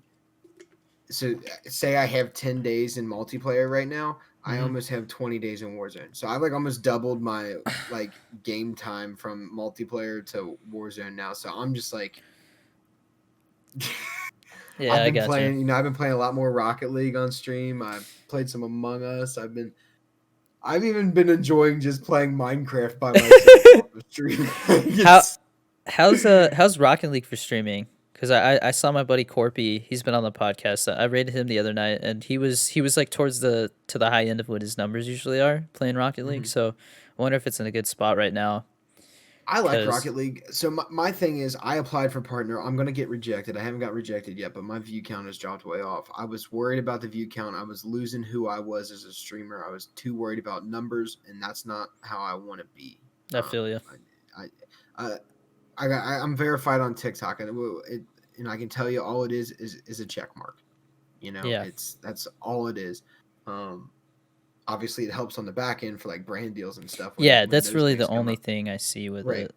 So say I have 10 days in multiplayer right now, I Hmm. almost have 20 days in Warzone. So I like almost doubled my like game time from multiplayer to Warzone now. So I'm just like Yeah, I've I been got you. playing, I've been playing a lot more Rocket League on stream. I've played some Among Us. I've even been enjoying just playing Minecraft by myself off the stream. How It's how's Rocket League for streaming? Because I saw my buddy Corpy. He's been on the podcast. I rated him the other night, and he was like towards the high end of what his numbers usually are playing Rocket League. Mhm. So I wonder if it's in a good spot right now. I like Cause Rocket League. So my thing is, I applied for partner. I'm gonna get rejected. I haven't got rejected yet, but my view count has dropped way off. I was worried about the view count. I was losing who I was as a streamer. I was too worried about numbers, and that's not how I want to be. I feel you. I, I, I'm verified on TikTok, and and I can tell you all it is a check mark. You know, Yeah, that's all it is. Um, Obviously, it helps on the back end for like brand deals and stuff yeah. when That's those really the things come only up. thing I see with Right. it.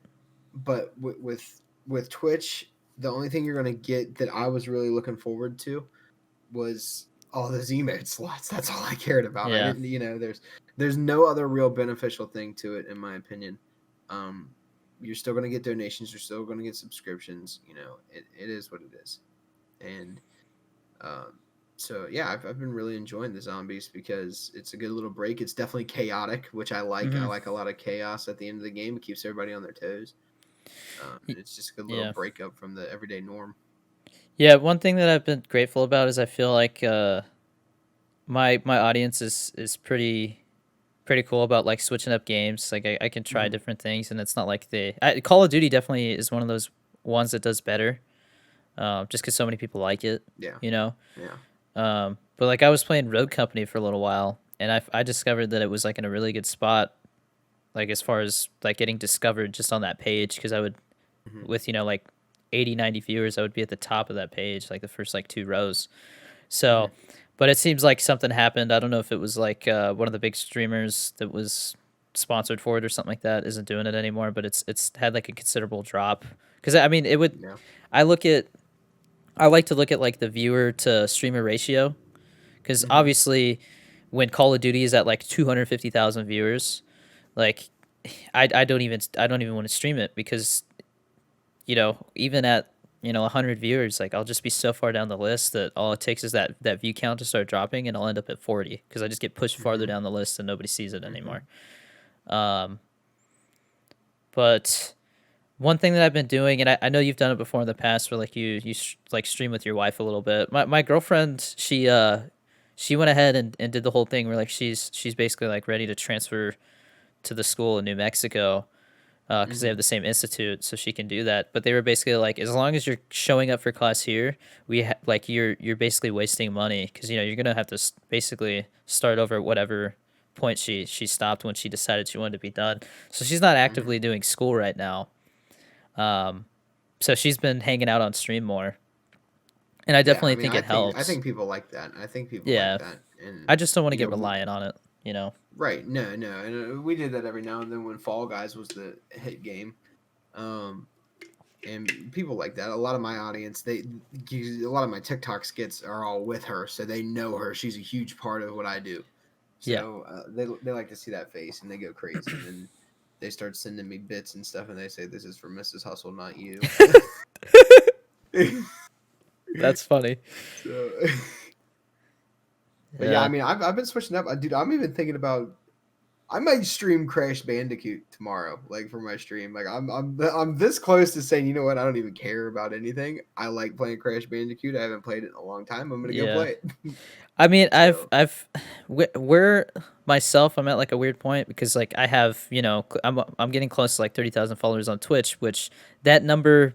But with Twitch, the only thing you're gonna get that I was really looking forward to was all those emote slots. That's all I cared about. I Yeah. didn't, there's no other real beneficial thing to it in my opinion. Um, you're still gonna get donations. You're still gonna get subscriptions. It is what it is, and um, so yeah, I've been really enjoying the zombies because it's a good little break. It's definitely chaotic, which I like. I Hmm. like a lot of chaos at the end of the game. It keeps everybody on their toes. And it's just a good little Yeah. breakup from the everyday norm. Yeah. One thing that I've been grateful about is I feel like my audience is pretty cool about like switching up games. Like I can try Hmm. different things, and it's not like Call of Duty definitely is one of those ones that does better, just because so many people like it, Yeah, you know. yeah. But like I was playing Road Company for a little while, and I discovered that it was like in a really good spot, like as far as like getting discovered just on that page, because I would Hmm. with like 80, 90 viewers, I would be at the top of that page, like the first like two rows. So, Hmm. but it seems like something happened. I don't know if it was like one of the big streamers that was sponsored for it or something like that isn't doing it anymore. But it's had like a considerable drop because I mean it would. Yeah. I look at I like to look at like the viewer to streamer ratio because Hmm. obviously when Call of Duty is at like 250,000 viewers, like I don't even want to stream it because even at 100 viewers, like I'll just be so far down the list that all it takes is that view count to start dropping, and I'll end up at 40 because I just get pushed farther Hmm. down the list and nobody sees it Hmm. anymore. Um, but one thing that I've been doing, and I know you've done it before in the past, where like like stream with your wife a little bit. My girlfriend, she went ahead and did the whole thing where like she's basically like ready to transfer to the school in New Mexico because they Hmm. have the same institute, so she can do that. But they were basically like, as long as you're showing up for class here, like you're basically wasting money because you're gonna have to basically start over at whatever point she stopped when she decided she wanted to be done. So she's not Hmm. actively doing school right now. Um, so she's been hanging out on stream more, and I Yeah. I definitely mean, think it I helps. think people like that. I think people like Yeah, that, and I just don't want to you get know, reliant on it. You know. right? No, no, and we did that every now and then when Fall Guys was the hit game. Um, and people like that. A lot of my audience, a lot of my TikTok skits are all with her, so they know her. She's a huge part of what I do. Yeah. So they like to see that face, and they go crazy, and then they start sending me bits and stuff, and they say, "This is for Mrs. Hustle, not you." That's funny. So, but yeah, I Yeah. mean, I've been switching up, dude. I'm even thinking about I might stream Crash Bandicoot tomorrow, like for my stream. Like I'm this close to saying, you know what? I don't even care about anything. I like playing Crash Bandicoot. I haven't played it in a long time. I'm gonna go Yeah. play it. I mean, So we're myself. I'm at like a weird point because like I have, I'm getting close to like 30,000 followers on Twitch, which that number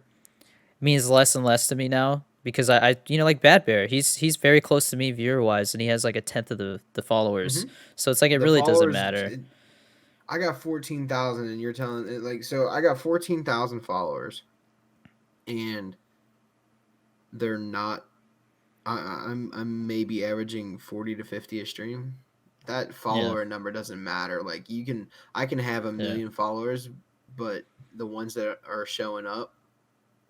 means less and less to me now because like Bad Bear, he's very close to me viewer wise, and he has like a tenth of the followers. mhm. So it's like it The really doesn't followers, matter. I got 14,000, and you're telling like so I got 14,000 followers, and they're not. I'm maybe averaging 40 to 50 a stream. That Yeah, follower number doesn't matter. Like I can have a yeah, million followers, but the ones that are showing up,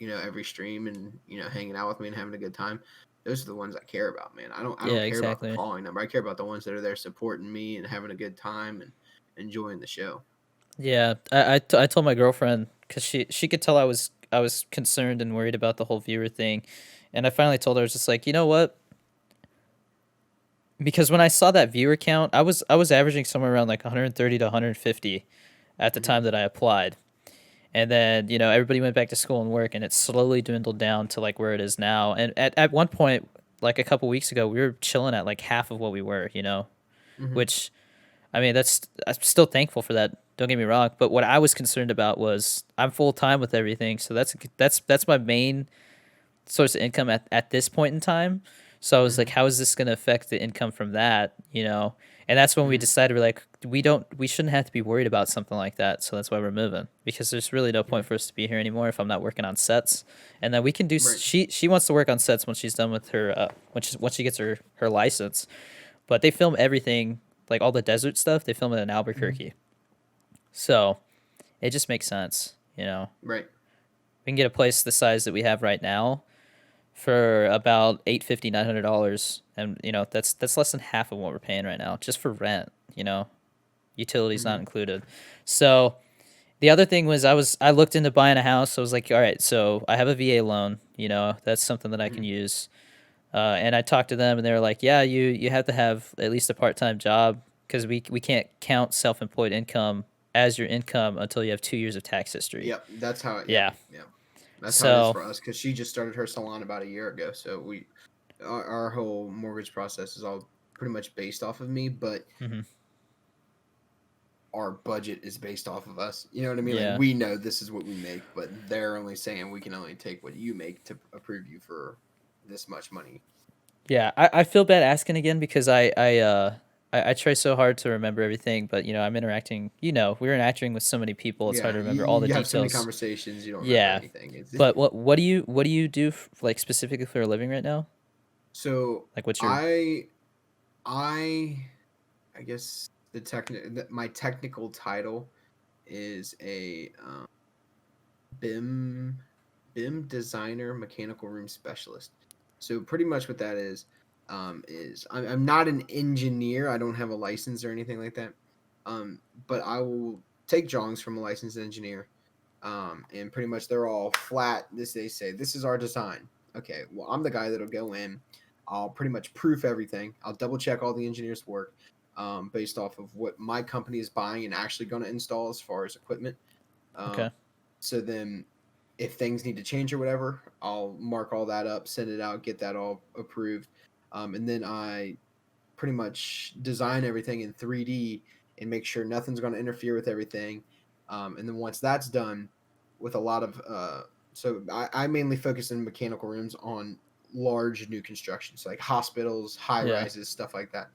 every stream and hanging out with me and having a good time, those are the ones I care about, man. I don't yeah, care about the exactly. following number. I care about the ones that are there supporting me and having a good time and enjoying the show. Yeah, I told my girlfriend because she could tell I was concerned and worried about the whole viewer thing, and I finally told her I was just like, you know what? Because when I saw that viewer count, I was averaging somewhere around like 130 to 150 at the Hmm. time that I applied. And then, everybody went back to school and work, and it slowly dwindled down to like where it is now. And at one point, like a couple weeks ago, we were chilling at like half of what we were, Hmm. which, I mean, I'm still thankful for that. Don't get me wrong. But what I was concerned about was I'm full time with everything. So that's my main source of income at this point in time. So I was like, Hmm. how is this going to affect the income from that? And that's when we Hmm. decided we shouldn't have to be worried about something like that. So that's why we're moving because there's really no point Hmm. for us to be here anymore if I'm not working on sets. And then we can do. Right. She wants to work on sets when she's done with her once she gets her license. But they film everything like all the desert stuff. They film it in Hmm. Albuquerque, so it just makes sense. Right. We can get a place the size that we have right now for about $850, $900, and that's less than half of what we're paying right now just for rent. Utilities not Hmm. included. So the other thing was I looked into buying a house. I was like, all right, so I have a VA loan. That's something that I can Hmm. use. And I talked to them, and they were like, yeah, you have to have at least a part time job because we can't count self employed income as your income until you have 2 years of tax history. Yep. That's how. Yep. Yeah. Yep. That's how it is So for us because she just started her salon about a year ago. So our whole mortgage process is all pretty much based off of me, but mhm, our budget is based off of us. You know what I mean? Like yeah. we know this is what we make, but they're only saying we can only take what you make to approve you for this much money. Yeah, I feel bad asking again because I try so hard to remember everything, but I'm interacting. We're interacting with so many people. It's hard Yeah, to you, remember all the you have so many details. conversations, you don't remember Yeah, anything. It's but what do you do like specifically for a living right now? so Like, what's your I I guess my technical title is a BIM designer, mechanical room specialist. So pretty much what that is I'm not an engineer. I don't have a license or anything like that. But I will take drawings from a licensed engineer. And pretty much they're all flat. They say this is our design. Okay, well I'm the guy that'll go in. I'll pretty much proof everything. I'll double check all the engineers' work based off of what my company is buying and actually going to install as far as equipment. Um, okay? so then if things need to change or whatever, I'll mark all that up, send it out, get that all approved. And then I pretty much design everything in 3D and make sure nothing's going to interfere with everything. And then once that's done, with a lot of, so I mainly focus in mechanical rooms on large new constructions, so like hospitals, high Yeah, rises, stuff like that.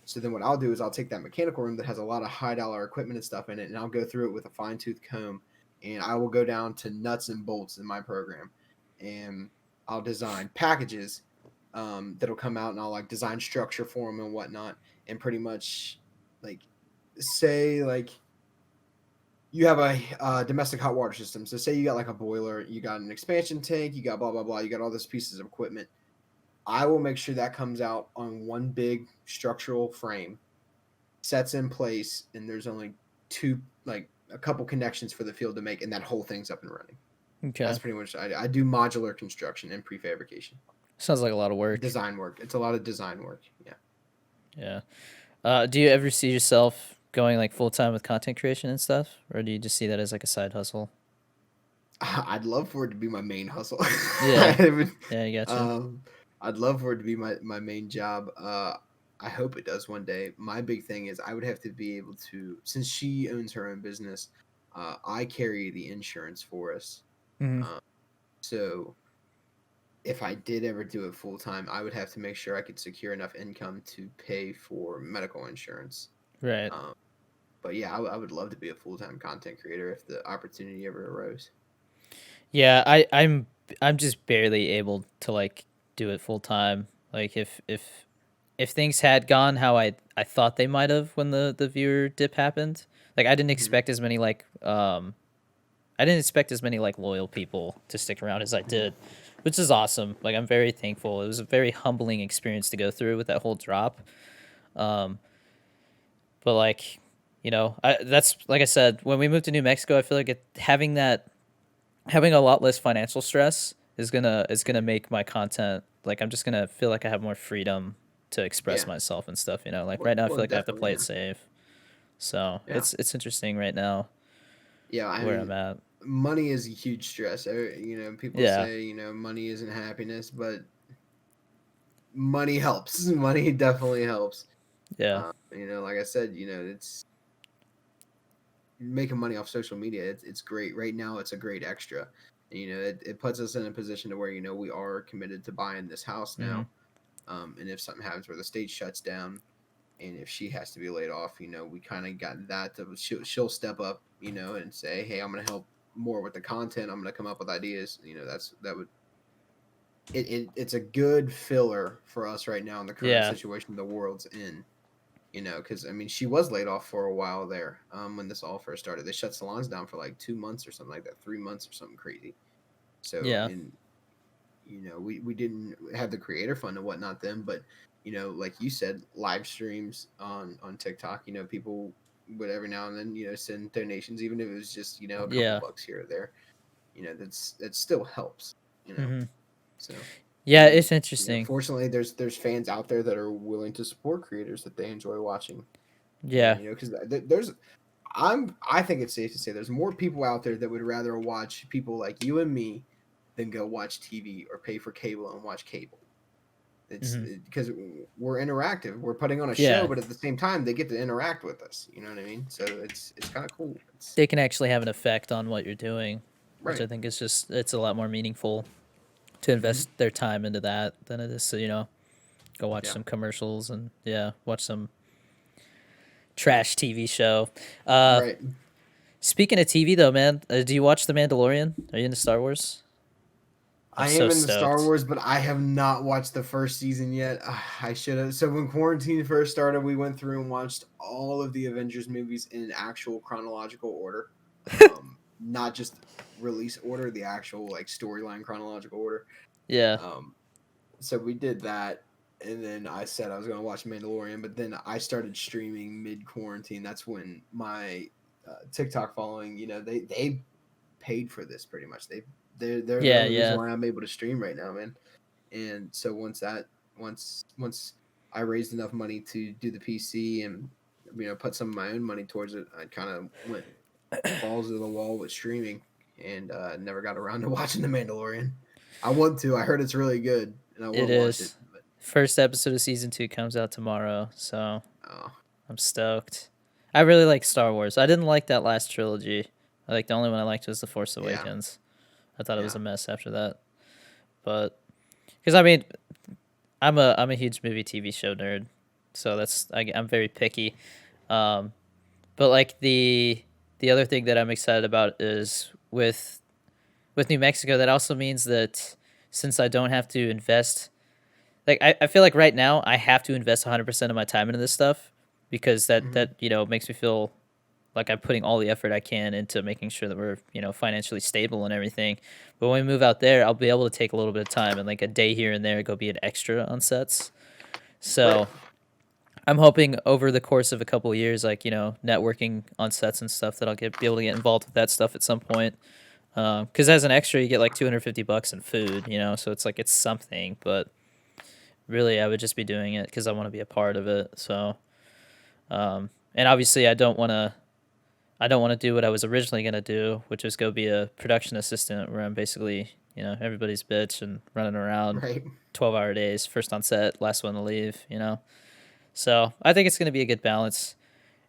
So then what I'll do is I'll take that mechanical room that has a lot of high dollar equipment and stuff in it, and I'll go through it with a fine tooth comb, and I will go down to nuts and bolts in my program, and I'll design packages that'll come out, and I'll like design structure for them and whatnot, and pretty much like say like you have a domestic hot water system. So say you got like a boiler, you got an expansion tank, you got blah blah blah, you got all these pieces of equipment. I will make sure that comes out on one big structural frame, sets in place, and there's only two, like a couple connections for the field to make, and that whole thing's up and running. Okay. That's pretty much I do modular construction and prefabrication, Sounds like a lot of work. design work. It's a lot of design work. Yeah. Yeah. Do you ever see yourself going like full time with content creation and stuff, or do you just see that as like a side hustle? I'd love for it to be my main hustle. Yeah. I would, Yeah, I gotcha. um, I'd love for it to be my main job. I hope it does one day. My big thing is I would have to be able to, since she owns her own business, I carry the insurance for us. Hmm. Um, so if I did ever do it full time, I would have to make sure I could secure enough income to pay for medical insurance. Right. Um, but yeah, I would love to be a full time content creator if the opportunity ever arose. Yeah, I'm just barely able to like do it full time. Like if things had gone how I thought they might have when the viewer dip happened, like I didn't Hmm. expect as many like I didn't expect as many like loyal people to stick around as I Hmm. did, which is awesome. Like I'm very thankful. It was a very humbling experience to go through with that whole drop. Um, but like, that's like I said, when we moved to New Mexico, I feel like having a lot less financial stress is gonna make my content like I'm just gonna feel like I have more freedom to express Yeah. myself and stuff. Like Well, right now, I well, feel like I have to definitely. play Yeah. it safe. So Yeah. it's interesting right now Yeah. I where I'm mean, at. money is a huge stress. People Yeah, say, money isn't happiness, but money helps. Money definitely helps. yeah, Like I said, it's making money off social media. It's great. Right now, it's a great extra. It puts us in a position to where, we are committed to buying this house hmm, now. And if something happens where the state shuts down, and if she has to be laid off, we kind of got that. She'll step up, and say, "Hey, I'm going to help more with the content. I'm going to come up with ideas." That would it's a good filler for us right now in the current yeah, situation the world's in. Because I mean, she was laid off for a while there. When this all first started, they shut salons down for like 2 months or something like that, 3 months or something crazy. So yeah, and we didn't have the creator fund and whatnot then, but like you said, live streams on TikTok, people would every now and then, send donations, even if it was just, a couple yeah, bucks here or there, that still helps, you know. hmm, So yeah. and It's interesting. fortunately there's fans out there that are willing to support creators that they enjoy watching. And Yeah, because I think it's safe to say there's more people out there that would rather watch people like you and me than go watch TV or pay for cable and watch cable. It's hmm, because we're interactive. We're putting on a show, yeah. but at the same time, they get to interact with us. You know what I mean? So it's kind of cool. It's They can actually have an effect on what you're doing, which right. I think is just it's a lot more meaningful to Hmm. invest their time into that than it is to go watch Yeah. some commercials and yeah, watch some trash TV show. Uh, Right. Speaking of TV though, man, do you watch The Mandalorian? Are you into Star Wars? I'm I so am in the Star stoked. Wars, but I have not watched the first season yet. I should have. So when quarantine first started, we went through and watched all of the Avengers movies in actual chronological order, not just release order, the actual like storyline chronological order. Yeah, Um, so we did that, and then I said I was going to watch Mandalorian, but then I started streaming mid quarantine. That's when my TikTok following, they paid for this pretty much. They're the yeah, only reason yeah, why I'm able to stream right now, man. And so once I raised enough money to do the PC and put some of my own money towards it, I kind of went balls to the wall with streaming and never got around to watching The Mandalorian. I want to. I heard it's really good, and I it will watch it. is. But First episode of season 2 comes out tomorrow, so oh, I'm stoked. I really like Star Wars. I didn't like that last trilogy. The only one I liked was The Force yeah, Awakens. I thought it was yeah, a mess after that. But because I mean, I'm a huge movie TV show nerd, so I'm very picky. Um, but like the other thing that I'm excited about is with New Mexico. That also means that since I don't have to invest, like I feel like right now I have to invest 100% of my time into this stuff because that hmm makes me feel like I'm putting all the effort I can into making sure that we're, financially stable and everything. But when we move out there, I'll be able to take a little bit of time and like a day here and there go be an extra on sets. Right. So I'm hoping over the course of a couple of years, like, networking on sets and stuff, that I'll be able to get involved with that stuff at some point. Because as an extra, you get like $250 in food, so it's like it's something, but really I would just be doing it because I want to be a part of it. So, and obviously I don't want to do what I was originally gonna do, which is go be a production assistant, where I'm basically, everybody's bitch and running around Right. 12-hour days, first on set, last one to leave. So I think it's gonna be a good balance.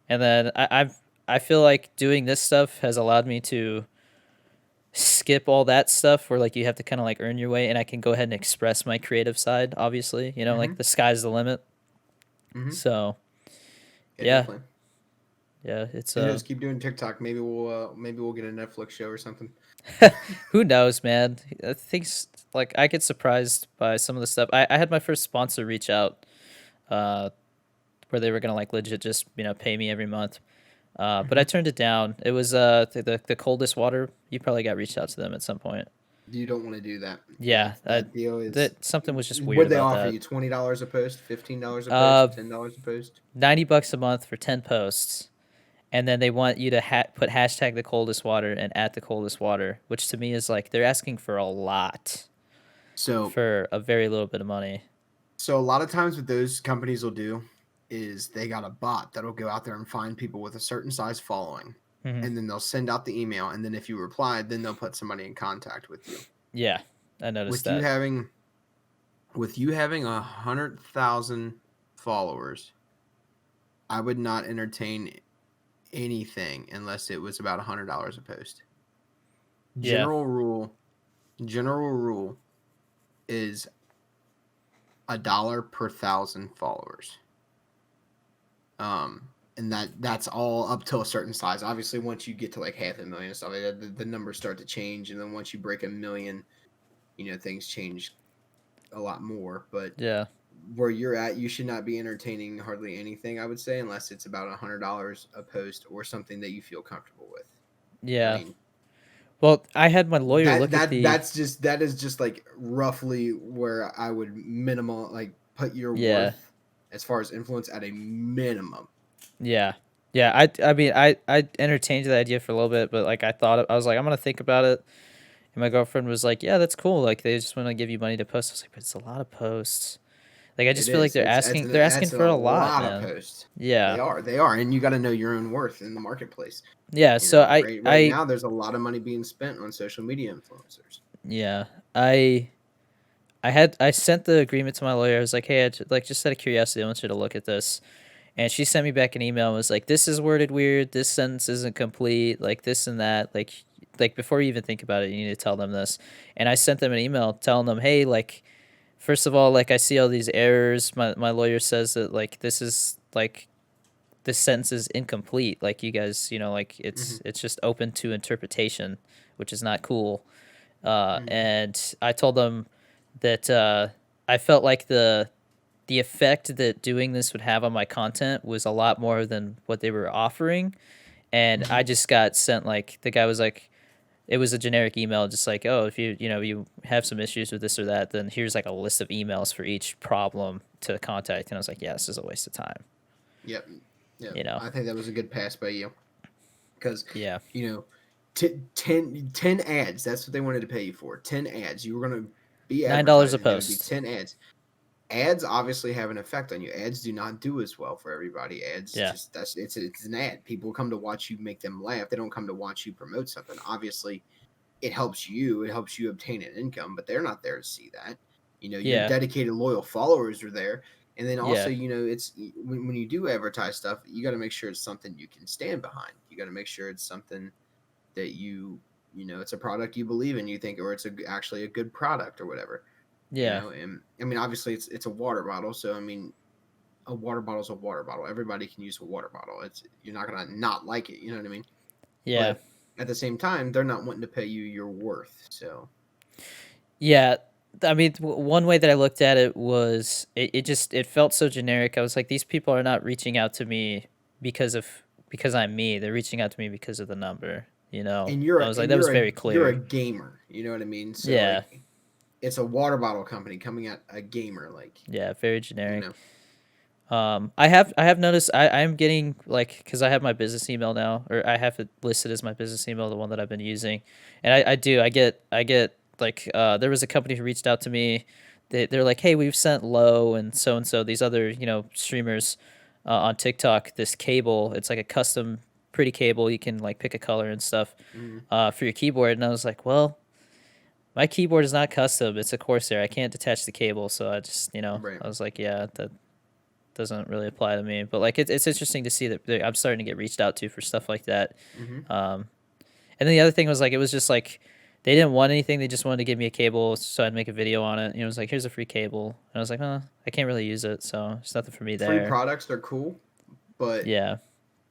And then I feel like doing this stuff has allowed me to skip all that stuff where like you have to kind of like earn your way, and I can go ahead and express my creative side. Obviously, Mm-hmm. like the sky's the limit. Mm-hmm. So Yeah, yeah, definitely. yeah, it's Who knows? Keep doing TikTok. Maybe we'll get a Netflix show or something. who knows, man. I think like I get surprised by some of the stuff. I had my first sponsor reach out, uh, where they were gonna like legit just pay me every month. But I Hmm. turned it down. It was the coldest water. You probably got reached out to them at some point. You don't want to do that. Yeah, That deal is. that something was just weird What they about offer that. you? $20 a post, $15 a Uh, post, $10 a post. $90 a month for 10 posts, and then they want you to put hashtag the coldest water and at the coldest water, which to me is like they're asking for a lot So for a very little bit of money. So a lot of times what those companies will do is they got a bot that'll go out there and find people with a certain size following, Hmm. and then they'll send out the email, and then if you reply, then they'll put somebody in contact with you. Yeah, I noticed With you that. having with you having 100,000 followers, I would not entertain anything unless it was about $100 a post. Yeah, General rule, general rule is $1 per 1,000 followers. And that's all up till a certain size. Obviously, once you get to like 500,000 and stuff like that, the numbers start to change, and then once you break 1 million, things change a lot more. But yeah, where you're at, you should not be entertaining hardly anything, I would say, unless it's about $100 a post or something that you feel comfortable with. I yeah. mean, Well, I had my lawyer that look at that the. that is just like roughly where I would minimal like put your Yeah, worth as far as influence at a minimum. yeah, yeah. I mean, I entertained the idea for a little bit, but like I was like, I'm gonna think about it. And my girlfriend was like, "Yeah, that's cool. Like they just want to give you money to post." I was like, "But it's a lot of posts." Like I It just feel like is. they're It's asking they're asking that's a for a lot, lot of man. posts. Yeah. They are, and you got to know your own worth in the marketplace. Yeah, so Right now, there's a lot of money being spent on social media influencers. yeah, I sent the agreement to my lawyer. I was like, "Hey, like just out of curiosity, I want you to look at this." And she sent me back an email and was like, "This is worded weird. This sentence isn't complete. Like this and that. Like before you even think about it, you need to tell them this." And I sent them an email telling them, "Hey, like first of all, like I see all these errors. My lawyer says that like this is like this sentence is incomplete. Like you guys, like Hmm. it's just open to interpretation, which is not cool." Hmm. And I told them that I felt like the effect that doing this would have on my content was a lot more than what they were offering. And Hmm. I just got sent like the guy was like, it was a generic email, just like, oh, if you have some issues with this or that, then here's like a list of emails for each problem to contact. And I was like, yeah, this is a waste of time. Yep. Yep. You know? I think that was a good pass by you because, Yeah. you know, 10 ads. That's what they wanted to pay you for. 10 ads. You were going to be $9 a advertising. They would do post. 10 ads. Ads obviously have an effect on you. Ads do not do as well for everybody. Ads Yeah. just it's an ad. People come to watch you make them laugh. They don't come to watch you promote something. Obviously, it helps you. It helps you obtain an income, but they're not there to see that. Your Yeah. dedicated loyal followers are there. And then also, Yeah. it's when you do advertise stuff, you got to make sure it's something you can stand behind. You got to make sure it's something that it's a product you believe in, you think, or it's actually a good product or whatever. Yeah. And I mean, obviously, it's a water bottle, so I mean, a water bottle is a water bottle. Everybody can use a water bottle. You're not gonna not like it. You know what I mean? Yeah. But at the same time, they're not wanting to pay you your worth. So Yeah. I mean, one way that I looked at it was it felt so generic. I was like, these people are not reaching out to me because of because I'm me. They're reaching out to me because of the number. You know, And I was like, that was very you're a clear. gamer. You know what I mean? So Yeah, like, it's a water bottle company coming at a gamer. Like, yeah, very you generic. know. I have noticed I'm getting like because I have my business email now, or I have it listed as my business email, the one that I've been using, and I get like there was a company who reached out to me. They're like, hey, we've sent Low and so these other streamers on TikTok this cable. It's like a custom pretty cable. You can like pick a color and stuff Mhm. for your keyboard, and I was like, well, my keyboard is not custom. It's a Corsair. I can't detach the cable, so I just Right. I was like, yeah, that doesn't really apply to me. But like it's interesting to see that I'm starting to get reached out to for stuff like that. Hmm. Um, and then the other thing was like it was just like they didn't want anything. They just wanted to give me a cable so I'd make a video on it. It was like here's a free cable, and I was like, I can't really use it, so it's nothing for me Free there. products are cool, but Yeah,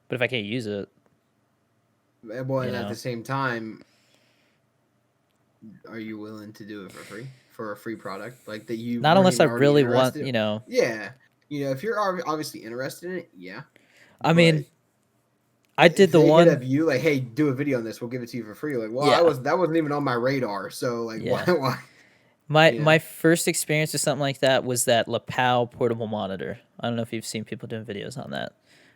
but if I can't use it, well, you and at the know, same time, are you willing to do it for free for a free product like that you not weren't unless I even already really want, interested? Yeah, if you're obviously interested in it, yeah, I but mean, I if did the they hit one. up you like, hey, do a video on this, we'll give it to you for free. Like, well, Yeah, that wasn't even on my radar, so like, why, yeah. why, My you know? my first experience with something like that was that lapel portable monitor. I don't know if you've seen people doing videos on that.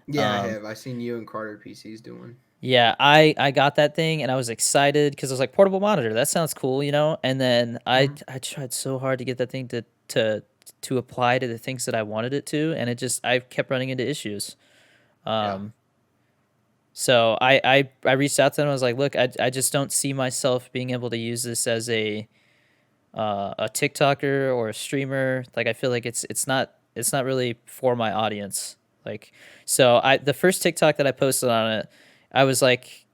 Yeah, I Um, have. I seen you and Carter PCs doing. yeah, I got that thing and I was excited because I was like portable monitor. That sounds cool. And then Mhm. I tried so hard to get that thing to apply to the things that I wanted it to, and I kept running into issues. Yeah. Um, so I reached out to them. I was like, look, I just don't see myself being able to use this as a TikToker or a streamer. Like I feel like it's not really for my audience. Like so I the first TikTok that I posted on it, I was like,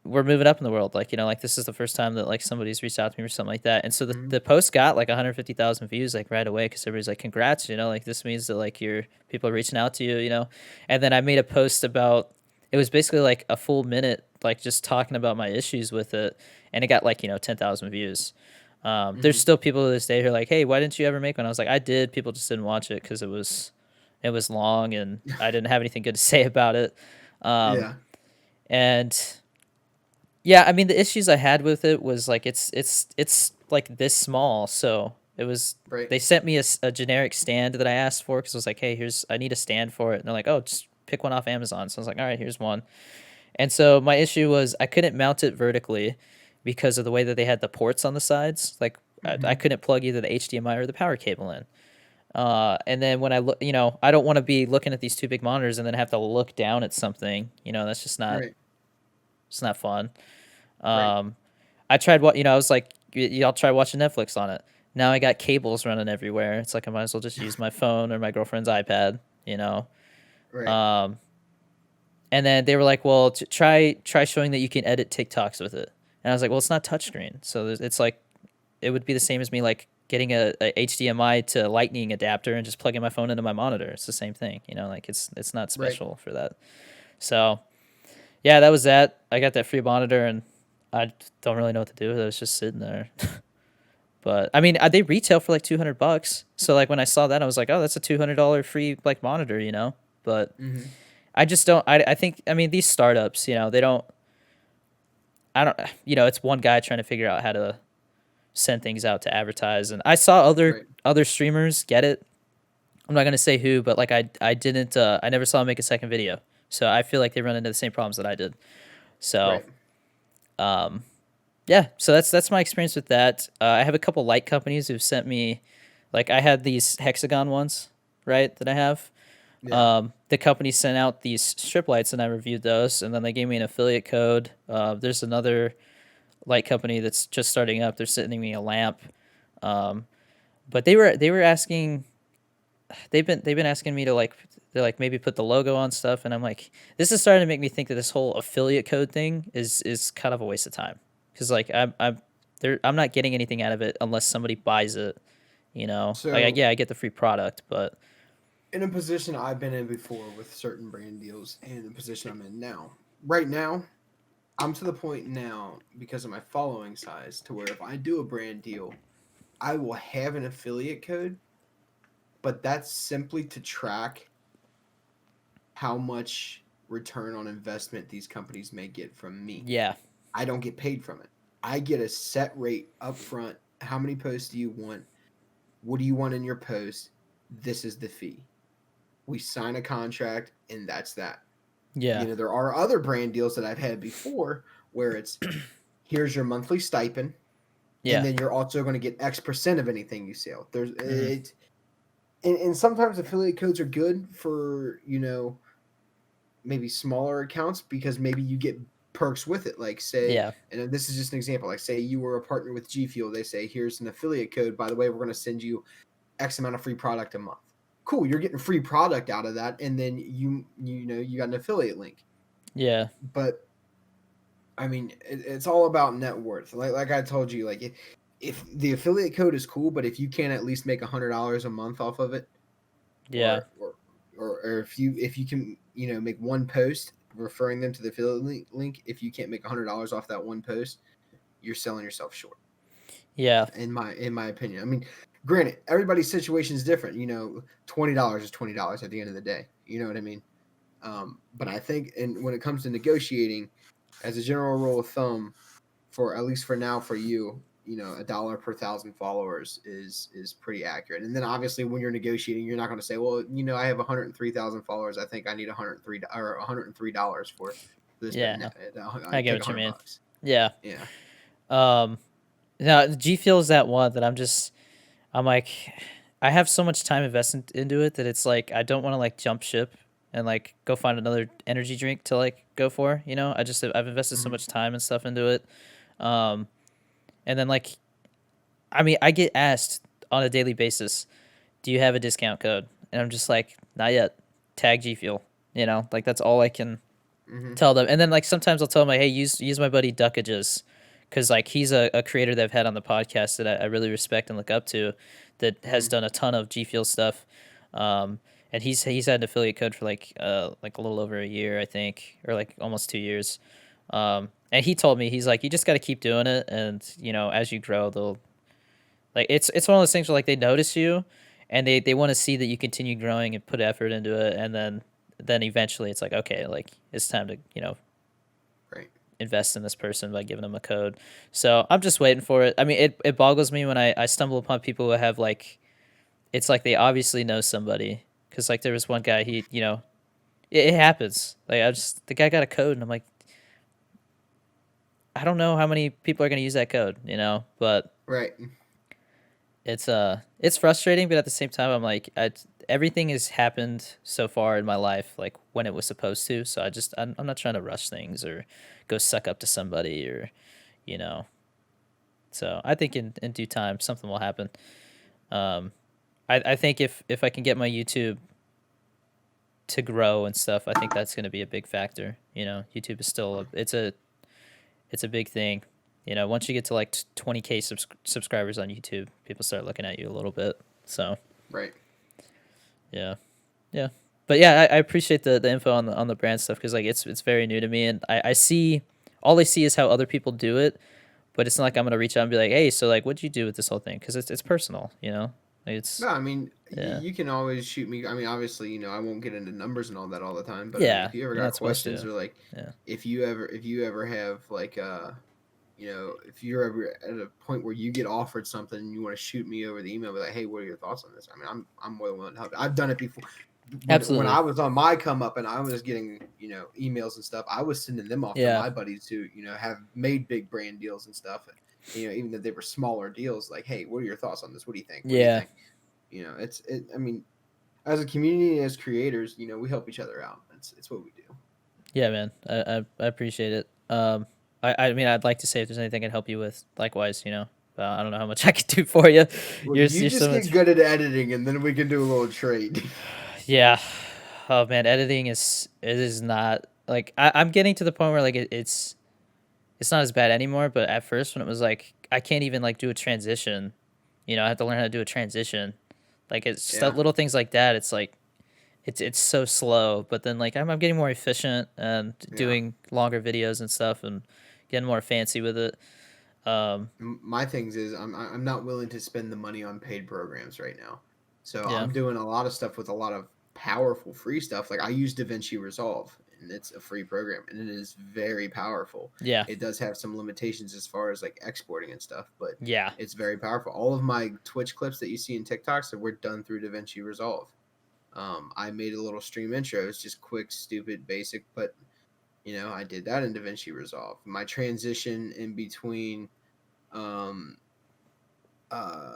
we're moving up in the world. Like like this is the first time that like somebody's reached out to me or something like that. And so Mhm. the post got like 150,000 views like right away because everybody's like, congrats. Like this means that like your people are reaching out to you. And then I made a post about it was basically like a full minute like just talking about my issues with it, and it got like 10,000 views. There's Mhm. still people to this day who are like, "Hey, why didn't you ever make one?" I was like, "I did. People just didn't watch it because it was long and I didn't have anything good to say about it." Um, Yeah. and yeah, I mean, the issues I had with it was like it's like this small, so it was. Right. They sent me a generic stand that I asked for because I was like, "Hey, I need a stand for it," and they're like, "Oh, just pick one off Amazon." So I was like, "All right, here's one." And so my issue was I couldn't mount it vertically because of the way that they had the ports on the sides. Like I Mhm. couldn't plug either the HDMI or the power cable in. And then when I look, I don't want to be looking at these two big monitors and then have to look down at something. That's just not Right. it's not fun. Right. Um, I tried what I was like, Y'all try watching Netflix on it. Now I got cables running everywhere. It's like I might as well just use my phone or my girlfriend's iPad. You know. Right. Um, And then they were like, "Well, try showing that you can edit TikToks with it." And I was like, "Well, it's not touchscreen, so it's like it would be the same as me like getting a HDMI to Lightning adapter and just plugging my phone into my monitor. It's the same thing, like it's not Right. special for that." So yeah, that was that. I got that free monitor, and I don't really know what to do with it. It's just sitting there. But I mean, they retail for like $200. So like when I saw that, I was like, "Oh, that's a $200 free like monitor." But Mhm. I just don't. I think. I mean, these startups, they don't. I don't. It's one guy trying to figure out how to send things out to advertise, and I saw other Right. other streamers get it. I'm not gonna say who, but like I didn't. I never saw him make a second video, so I feel like they run into the same problems that I did. So, Right. um, yeah. So that's my experience with that. I have a couple light companies who've sent me, like I had these hexagon ones, right? That I have. Yeah. The company sent out these strip lights and I reviewed those, and then they gave me an affiliate code. There's another light company that's just starting up. They're sending me a lamp, um, but they were asking. They've been asking me to like they're like maybe put the logo on stuff, and I'm like, this is starting to make me think that this whole affiliate code thing is kind of a waste of time because like I'm not getting anything out of it unless somebody buys it. So Yeah, I get the free product, but in a position I've been in before with certain brand deals and the position I'm in now. Right now, I'm to the point now because of my following size to where if I do a brand deal, I will have an affiliate code, but that's simply to track how much return on investment these companies may get from me. Yeah. I don't get paid from it. I get a set rate up front. How many posts do you want? What do you want in your post? This is the fee. We sign a contract, and that's that. Yeah. There are other brand deals that I've had before where it's here's your monthly stipend, and Yeah. then you're also going to get X% of anything you sell. There's Hmm. it, and sometimes affiliate codes are good for maybe smaller accounts because maybe you get perks with it. Like say, Yeah. and this is just an example. Like say you were a partner with G Fuel, they say here's an affiliate code. By the way, we're going to send you X amount of free product a month. Cool, you're getting free product out of that, and then you got an affiliate link. Yeah. But I mean, it's all about net worth. Like I told you, like if the affiliate code is cool, but if you can't at least make $100 a month off of it, Yeah. or if you can make one post referring them to the affiliate link, if you can't make $100 off that one post, you're selling yourself short. Yeah. In my opinion. I mean, granted, everybody's situation is different. $20 is $20 at the end of the day. You know what I mean? But I think, and when it comes to negotiating, as a general rule of thumb, for at least for now, for you, $1 per 1,000 followers is pretty accurate. And then obviously, when you're negotiating, you're not going to say, well, I have 103,000 followers. I think I need $103 for this. Yeah. I I get take what you mean. $100. Yeah. Yeah. Now G Fuel is that one that I'm like, I have so much time invested into it that it's like I don't want to like jump ship and like go find another energy drink to like go for. I've invested so Mhm. much time and stuff into it, um, and then like, I mean, I get asked on a daily basis, "Do you have a discount code?" And I'm just like, "Not yet." Tag G Fuel. Like that's all I can Mhm. tell them. And then like sometimes I'll tell them like, hey, use my buddy Duckages, because like he's a creator that I've had on the podcast that I really respect and look up to, that has Mhm. done a ton of G Fuel stuff. And he's had an affiliate code for like a little over a year, I think, or like almost 2 years. And he told me, he's like, you just got to keep doing it, and as you grow, they'll like it's one of those things where like they notice you, and they want to see that you continue growing and put effort into it, and then eventually it's like, okay, like it's time to Right. invest in this person by giving them a code. So I'm just waiting for it. I mean, it boggles me when I stumble upon people who have like, it's like they obviously know somebody, because like there was one guy, he it happens, like the guy got a code, and I'm like, I don't know how many people are going to use that code, but Right. it's frustrating, but at the same time I'm like, everything has happened so far in my life like when it was supposed to, so I'm not trying to rush things or go suck up to somebody, or you know so I think in due time something will happen. I think if I can get my YouTube to grow and stuff, I think that's going to be a big factor. YouTube is still it's a big thing. Once you get to like 20K subscribers on YouTube, people start looking at you a little bit. So Right. yeah, yeah. But yeah, I appreciate the info on the brand stuff, because like it's very new to me, and I see, all I see is how other people do it, but it's not like I'm gonna reach out and be like, hey, so like what'd you do with this whole thing? Because it's personal, like No, it's I mean, yeah, you can always shoot me. I mean, obviously, I won't get into numbers and all that all the time, but I mean, yeah, if you ever you're got not supposed questions, to. or like Yeah, if you ever have like if you're ever at a point where you get offered something and you want to shoot me over the email, be like, hey, what are your thoughts on this? I mean, I'm more than willing to help. I've done it before. When absolutely. I was on my come up and I was getting emails and stuff, I was sending them off to Yeah, my buddies who have made big brand deals and stuff. Even if they were smaller deals, like, hey, what are your thoughts on this? What do you think? What do you yeah, think? I mean, as a community, as creators, we help each other out. It's what we do. yeah, man. I appreciate it. I mean, I'd like to say if there's anything I can help you with, likewise, but I don't know how much I can do for you. Well, you You're just so get much. good at editing, and then we can do a little trade. Yeah. Oh man, editing it is not like, I'm getting to the point where like it's not as bad anymore. But at first, when it was like I can't even like do a transition, I have to learn how to do a transition. Like it's stuff, Yeah, little things like that. It's like it's so slow. But then like I'm getting more efficient and yeah. doing longer videos and stuff, and getting more fancy with it. Um, My things is I'm not willing to spend the money on paid programs right now, so yeah, I'm doing a lot of stuff with a lot of powerful free stuff. Like I use DaVinci Resolve, and it's a free program, and it is very powerful. Yeah. It does have some limitations as far as like exporting and stuff, but Yeah. it's very powerful. All of my Twitch clips that you see in TikToks were done through DaVinci Resolve. I made a little stream intro. It's just quick, stupid, basic, but I did that in DaVinci Resolve. My transition in between um, uh,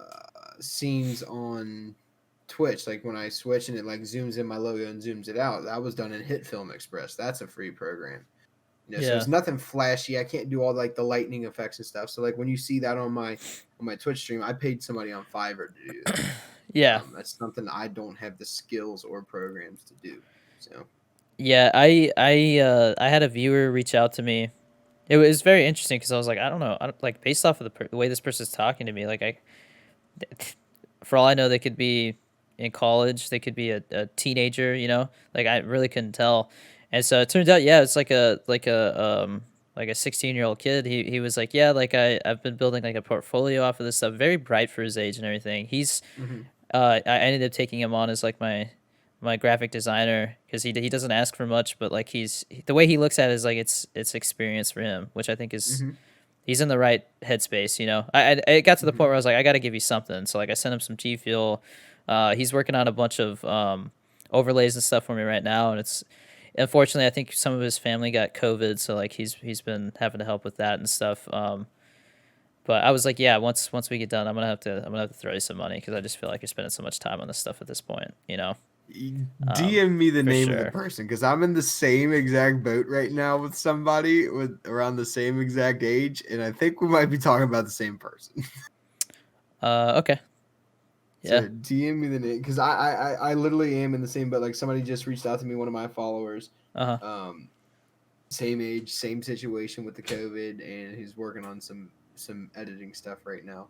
scenes on Twitch, like when I switch and it like zooms in my logo and zooms it out, that was done in HitFilm Express. That's a free program. So Yeah. it's nothing flashy. I can't do all like the lightning effects and stuff. So like when you see that on my Twitch stream, I paid somebody on Fiverr to do that. Yeah. That's something I don't have the skills or programs to do. So Yeah. I had a viewer reach out to me. It was very interesting because I was like, I don't know, like based off of the way this person's talking to me, like for all I know, they could be in college, they could be a teenager, like I really couldn't tell. And so it turns out, yeah, it's like a 16-year-old kid. He was like, yeah, like I've been building like a portfolio off of this stuff, very bright for his age and everything. mm-hmm. I ended up taking him on as like my graphic designer because he doesn't ask for much, but like the way he looks at it is like it's experience for him, which I think is Mm-hmm. he's in the right headspace. It got to the Mm-hmm. point where I was like, I got to give you something. So like I sent him some G Fuel. He's working on a bunch of overlays and stuff for me right now, and it's unfortunately I think some of his family got COVID, so like he's been having to help with that and stuff. But I was like, yeah, once we get done, I'm gonna have to throw you some money because I just feel like you're spending so much time on this stuff at this point. DM me the For name of the sure. person because I'm in the same exact boat right now with somebody with around the same exact age, and I think we might be talking about the same person. Okay. Yeah. So DM me the name because I literally am in the same boat. Like somebody just reached out to me, one of my followers, Uh huh. same age, same situation with the COVID, and he's working on some editing stuff right now.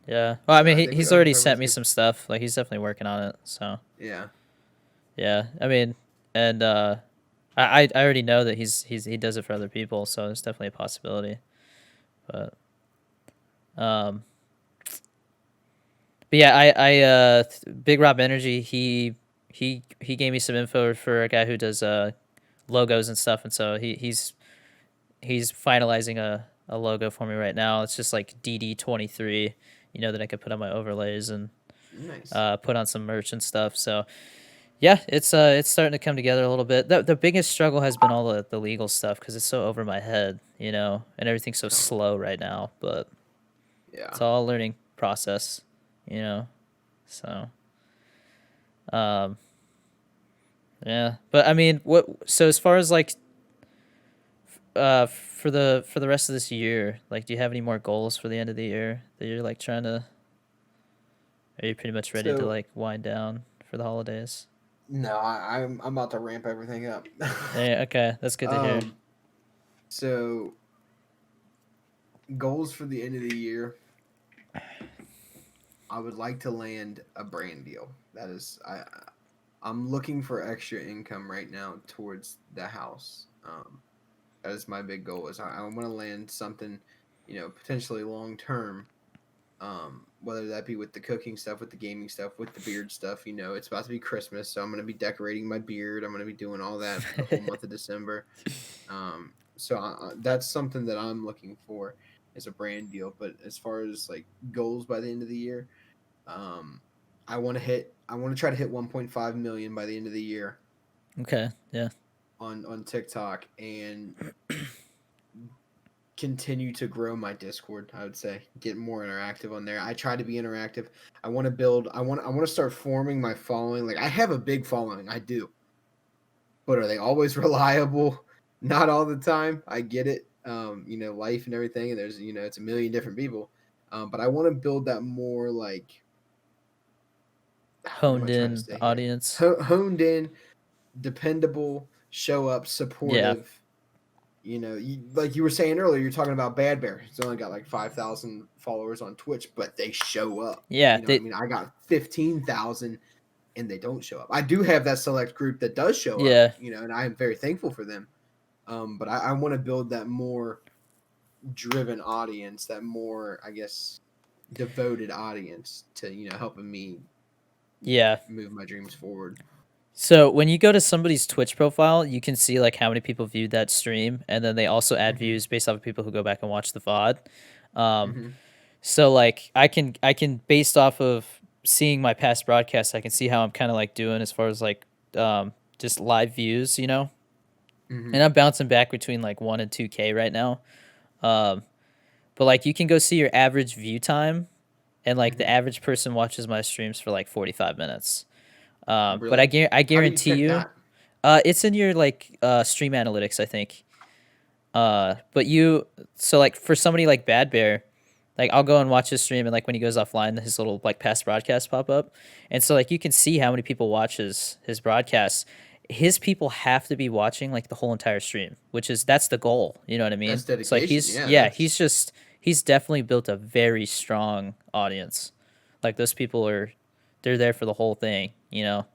Yeah. Well, I So mean, I think he's I already think sent everybody's me good. some stuff. Like he's definitely working on it. So Yeah. yeah. I mean, and I already know that he does it for other people, so there's definitely a possibility. But um, but yeah, Big Rob Energy. He gave me some info for a guy who does logos and stuff, and so he's finalizing a logo for me right now. It's just like DD23, that I could put on my overlays and Nice. put on some merch and stuff. So yeah, it's starting to come together a little bit. The biggest struggle has been all the legal stuff because it's so over my head, and everything's so Oh, slow right now. But yeah. it's all a learning process, you know. So um, yeah, but I mean, what? So as far as like for the rest of this year, like, do you have any more goals for the end of the year that you're like trying to? Are you pretty much ready to So like wind down for the holidays? no, I'm about to ramp everything up. Yeah, okay, that's good to hear. um. So goals for the end of the year. I would like to land a brand deal. That is, I'm looking for extra income right now towards the house. That is my big goal. Is I want to land something, potentially long term. Whether that be with the cooking stuff, with the gaming stuff, with the beard stuff. It's about to be Christmas, so I'm gonna be decorating my beard. I'm gonna be doing all that for the whole month of December. So that's something that I'm looking for is a brand deal. But as far as like goals by the end of the year, um, I want to try to hit 1.5 million by the end of the year Okay, yeah. on TikTok and continue to grow my Discord. I would say get more interactive on there. I try to be interactive. I want to build. I want to start forming my following. Like I have a big following. I do, but are they always reliable? Not all the time. I get it. Life and everything, and there's it's a million different people. But I want to build that more like what am I Honed trying to in say here? audience. Honed in, dependable, show up, Yeah, supportive. Like you were saying earlier, you're talking about Bad Bear. He's only got like 5,000 followers on Twitch, but they show up. yeah. I mean, I got 15,000 and they don't show up. I do have that select group that does show up, Yeah, and I am very thankful for them. But I want to build that more driven audience, that more, I guess, devoted audience to, helping me, yeah. move my dreams forward. So when you go to somebody's Twitch profile, you can see like how many people viewed that stream, and then they also add Hmm. views based off of people who go back and watch the VOD. Um, Hmm. so like I can based off of seeing my past broadcasts, I can see how I'm kind of like doing as far as like just live views, you know. Hmm. And I'm bouncing back between like 1 and 2K right now. Um, but like you can go see your average view time, and like the Hmm. average person watches my streams for like 45 minutes. But Really? I How do you guarantee check you, that? it's in your like stream analytics, I think. But you so like for somebody like Bad Bear, like I'll go and watch his stream, and like when he goes offline, his little like past broadcasts pop up, and so like you can see how many people watch his broadcasts. His people have to be watching like the whole entire stream, which is that's the goal. You know what I That's mean? So like dedication. he's Yeah, yeah that's he's definitely built a very strong audience. Like those people are they're there for the whole thing. You know.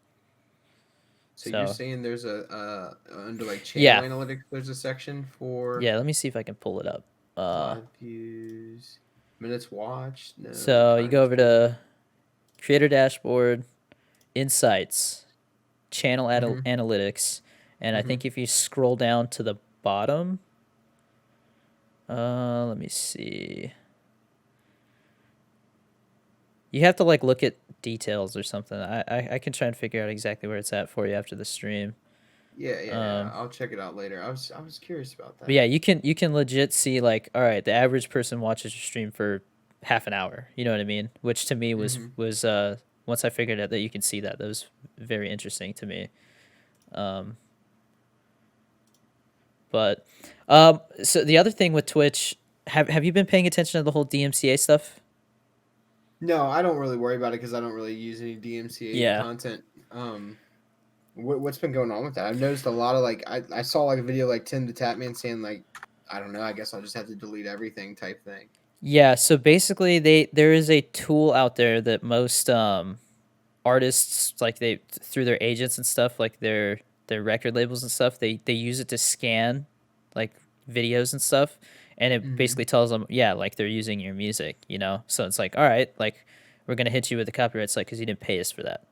so you're So saying there's a under like channel yeah analytics, there's a section for yeah. Let me see if I can pull it up. live views, minutes watched, no So you time go over spent. to Creator Dashboard, Insights, Channel Hmm. Analytics, and I Hmm. think if you scroll down to the bottom, let me see. You have to like look at details or something. I can try and figure out exactly where it's at for you after the stream. Yeah, yeah, yeah. Um, I'll check it out later. I was curious about but that. yeah, you can legit see like, all right, the average person watches your stream for half an hour. You know what I mean? Which to me Hmm. was once I figured out that you can see that, that was very interesting to me. Um, But so the other thing with Twitch, have you been paying attention to the whole DMCA stuff? No, I don't really worry about it because I don't really use any DMCA Yeah. content. What's been going on with that? I've noticed a lot of like I saw like a video like Tim the Tatman saying like I don't know. I guess I'll just have to delete everything type thing. Yeah, so basically there is a tool out there that most artists like they through their agents and stuff, like their record labels and stuff, they use it to scan like videos and stuff, and it Hmm. basically tells them, yeah, like they're using your music, you know? So it's like, all right, like we're going to hit you with the copyright like cuz you didn't pay us for that.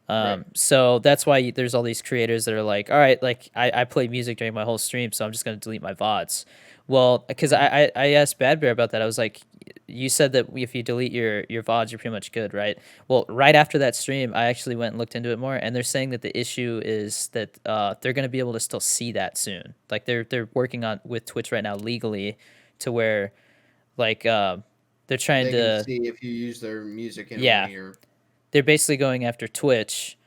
Right. So that's why there's all these creators that are like, all right, like I play music during my whole stream, so I'm just gonna delete my VODs. Well, because Hmm. I asked Bad Bear about that. I was like, you said that if you delete your VODs, you're pretty much good, right? Well, right after that stream, I actually went and looked into it more, and they're saying that the issue is that they're gonna be able to still see that soon. Like they're working on with Twitch right now legally, to where like they're trying They can to see if you use their music in a yeah way or they're basically going after Twitch